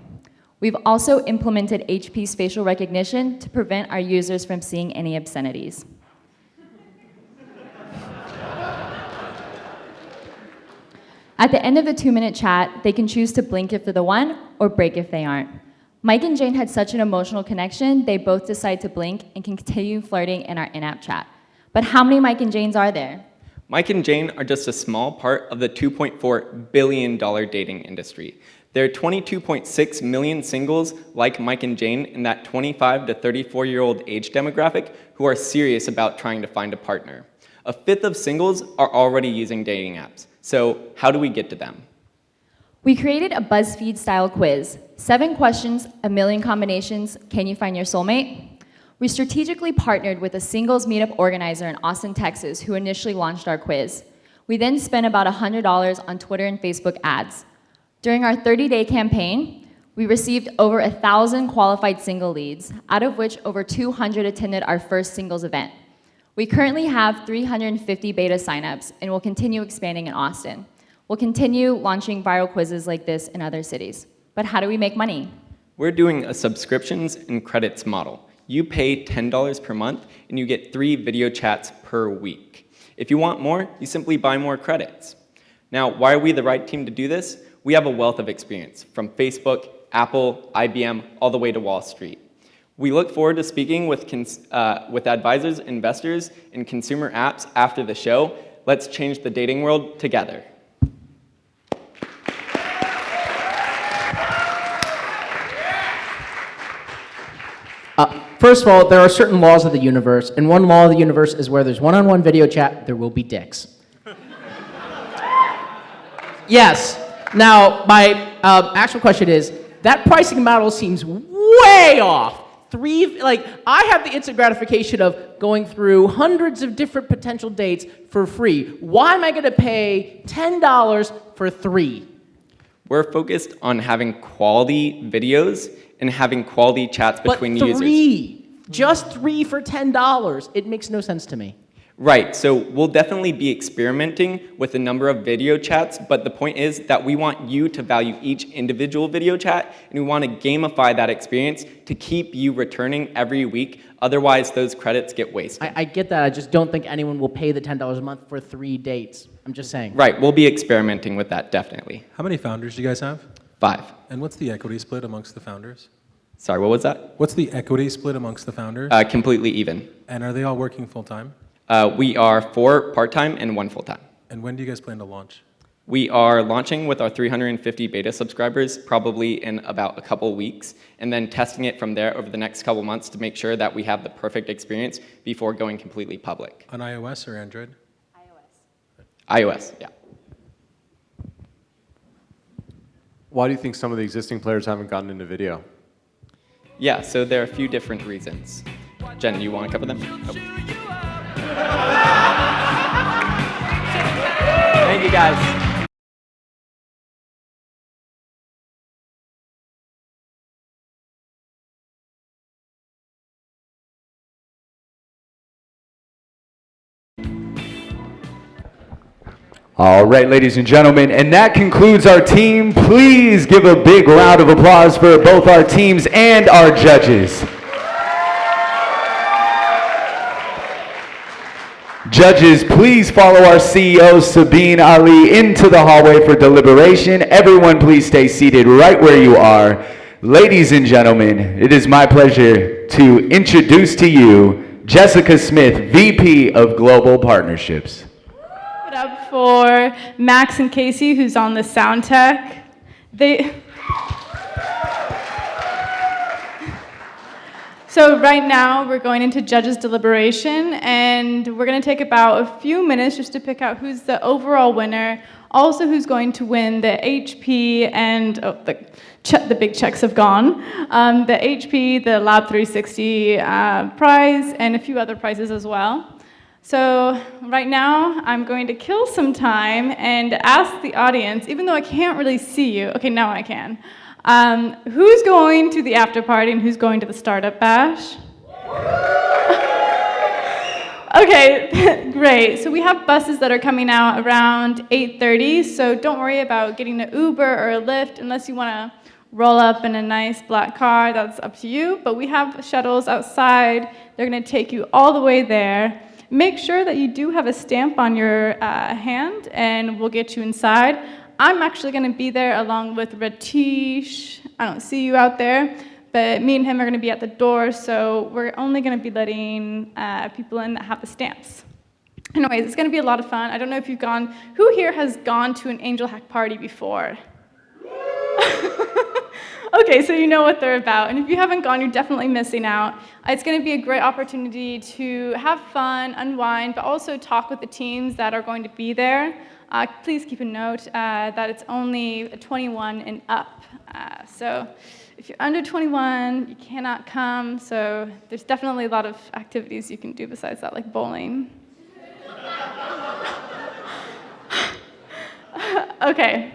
We've also implemented HP's facial recognition to prevent our users from seeing any obscenities. At the end of the 2-minute chat, they can choose to blink if they're the one or break if they aren't. Mike and Jane had such an emotional connection, they both decide to blink and can continue flirting in our in-app chat. But how many Mike and Janes are there? Mike and Jane are just a small part of the $2.4 billion dating industry. There are 22.6 million singles like Mike and Jane in that 25 to 34-year-old age demographic who are serious about trying to find a partner. A fifth of singles are already using dating apps. So how do we get to them? We created a BuzzFeed-style quiz. 7 questions, 1 million combinations. Can you find your soulmate? We strategically partnered with a singles meetup organizer in Austin, Texas, who initially launched our quiz. We then spent about $100 on Twitter and Facebook ads. During our 30-day campaign, we received over 1,000 qualified single leads, out of which over 200 attended our first singles event. We currently have 350 beta signups and will continue expanding in Austin. We'll continue launching viral quizzes like this in other cities. But how do we make money? We're doing a subscriptions and credits model. You pay $10 per month and you get 3 video chats per week. If you want more, you simply buy more credits. Now, why are we the right team to do this? We have a wealth of experience, from Facebook, Apple, IBM, all the way to Wall Street. We look forward to speaking with advisors, investors, and consumer apps after the show. Let's change the dating world together. First of all, there are certain laws of the universe, and one law of the universe is where there's one-on-one video chat, there will be dicks. Yes. Now, my actual question is, that pricing model seems way off. I have the instant gratification of going through hundreds of different potential dates for free. Why am I going to pay $10 for 3? We're focused on having quality videos and having quality chats between users. But 3, just 3 for $10, it makes no sense to me. Right, so we'll definitely be experimenting with a number of video chats, but the point is that we want you to value each individual video chat, and we want to gamify that experience to keep you returning every week. Otherwise, those credits get wasted. I get that. I just don't think anyone will pay the $10 a month for 3 dates. I'm just saying. Right, we'll be experimenting with that, definitely. How many founders do you guys have? 5. And what's the equity split amongst the founders? Sorry, what was that? What's the equity split amongst the founders? Completely even. And are they all working full-time? We are 4 part-time and 1 full-time. And when do you guys plan to launch? We are launching with our 350 beta subscribers probably in about a couple weeks, and then testing it from there over the next couple months to make sure that we have the perfect experience before going completely public. On iOS or Android? iOS, yeah. Why do you think some of the existing players haven't gotten into video? Yeah, so there are a few different reasons. Jen, you want to cover them? Nope. Thank you, guys. All right, ladies and gentlemen, and that concludes our team. Please give a big round of applause for both our teams and our judges. Judges, please follow our CEO, Sabine Ali, into the hallway for deliberation. Everyone, please stay seated right where you are. Ladies and gentlemen, it is my pleasure to introduce to you Jessica Smith, VP of Global Partnerships. It up for Max and Casey, who's on the sound tech. So right now, we're going into judges' deliberation, and we're going to take about a few minutes just to pick out who's the overall winner, also who's going to win the HP and, the big checks have gone, the HP, the Lab 360 prize, and a few other prizes as well. So right now, I'm going to kill some time and ask the audience, even though I can't really see you, okay, now I can, who's going to the after party and who's going to the startup bash? Okay, great. So we have buses that are coming out around 8:30, so don't worry about getting an Uber or a Lyft unless you want to roll up in a nice black car, that's up to you. But we have shuttles outside. They're going to take you all the way there. Make sure that you do have a stamp on your hand, and we'll get you inside. I'm actually going to be there along with Ratish. I don't see you out there, but me and him are going to be at the door, so we're only going to be letting people in that have the stamps. Anyways, it's going to be a lot of fun. I don't know if who here has gone to an Angel Hack party before? Okay, so you know what they're about. And if you haven't gone, you're definitely missing out. It's going to be a great opportunity to have fun, unwind, but also talk with the teams that are going to be there. Please keep a note that it's only 21 and up. So if you're under 21, you cannot come. So there's definitely a lot of activities you can do besides that, like bowling. Okay.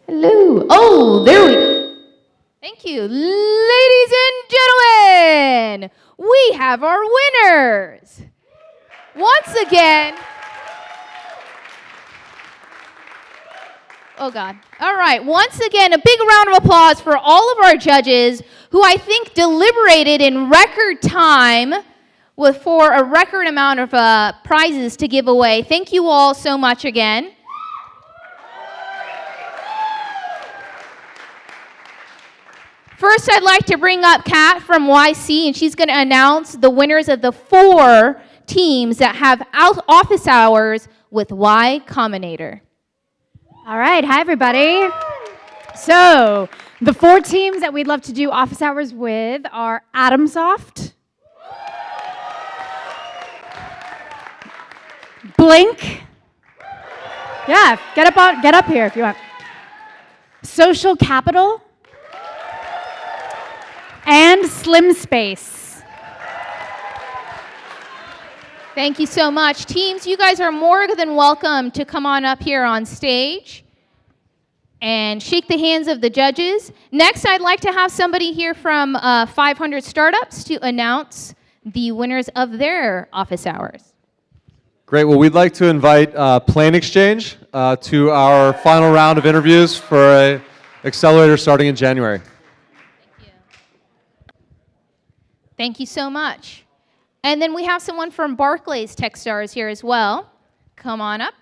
Hello. Oh, there we go. Thank you. Ladies and gentlemen, we have our winners. Once again. Oh, God. All right. Once again, a big round of applause for all of our judges who I think deliberated in record time for a record amount of prizes to give away. Thank you all so much again. First, I'd like to bring up Kat from YC, and she's going to announce the winners of the 4 teams that have office hours with Y Combinator. All right, hi everybody. So, the 4 teams that we'd love to do office hours with are AtumSoft, Blink. Yeah, get up here if you want. SocialCapital and SlimSpace. Thank you so much. Teams, you guys are more than welcome to come on up here on stage and shake the hands of the judges. Next, I'd like to have somebody here from 500 Startups to announce the winners of their office hours. Great. Well, we'd like to invite PlainExchange to our final round of interviews for an accelerator starting in January. Thank you so much. And then we have someone from Barclays Techstars here as well. Come on up.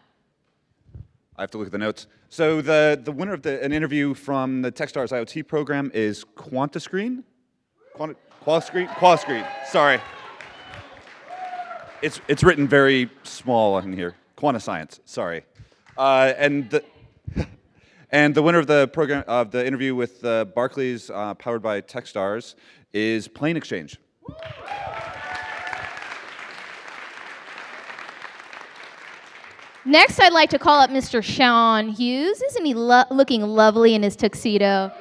I have to look at the notes. So the winner of an interview from the Techstars IoT program is QuantiScreen? QualScreen, sorry. It's written very small on here. QuantiScience, sorry. And the winner of the program of the interview with Barclays, powered by Techstars, is PlainExchange. Next, I'd like to call up Mr. Sean Hughes. Isn't he looking lovely in his tuxedo?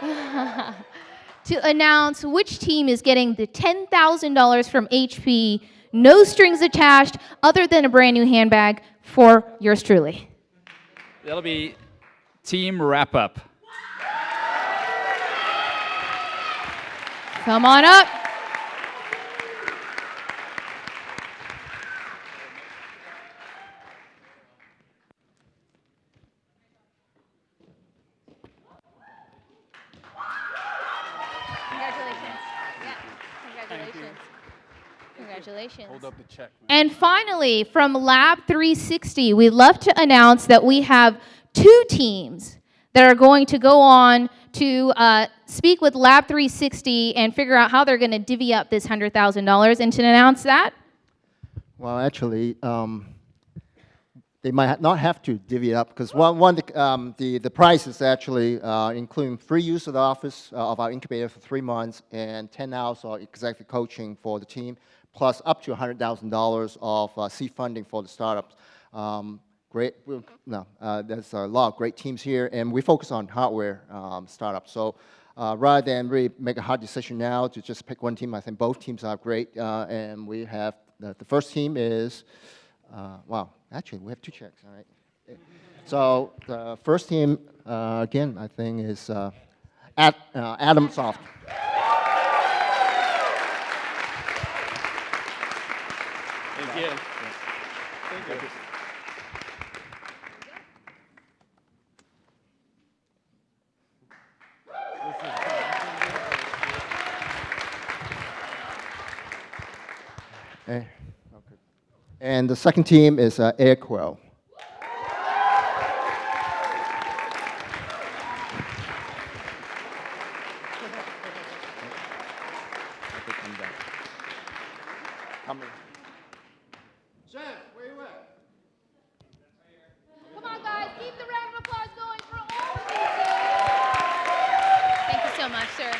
To announce which team is getting the $10,000 from HP, no strings attached, other than a brand new handbag for yours truly. That'll be Team Wrappup. Come on up. Congratulations. Hold up the check. And finally, from Lab 360, we'd love to announce that we have 2 teams that are going to go on to speak with Lab 360 and figure out how they're going to divvy up this $100,000. And to announce that, Well, actually, they might not have to divvy it up because the price is actually including free use of the office of our incubator for 3 months and 10 hours of executive coaching for the team, plus up to $100,000 of seed funding for the startups. There's a lot of great teams here, and we focus on hardware startups. So rather than really make a hard decision now to just pick one team, I think both teams are great, and we have the first team is. Actually, we have 2 checks, all right? So the first team, again, I think is AtumSoft. Thank you. Thank you. And the second team is AirQuail. Come on, guys, keep the round of applause going for all of these. Thank you so much, sir.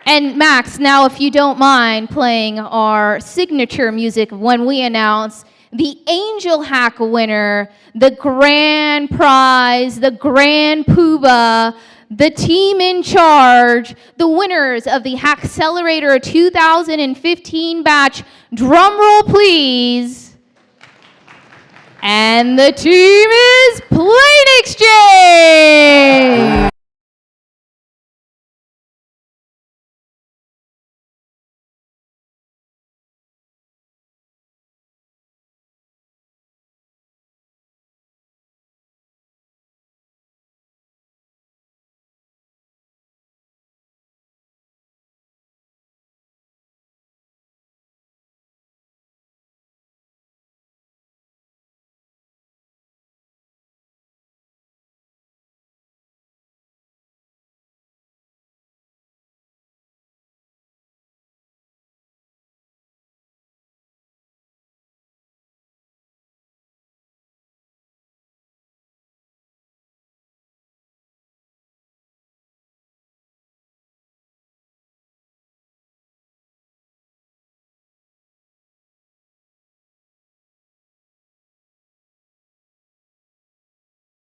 And Max, now if you don't mind playing our signature music when we announce the Angel Hack winner, the grand prize, the grand poobah, the team in charge, the winners of the HACKcelerator 2015 batch. Drum roll, please. And the team is PlainExchange.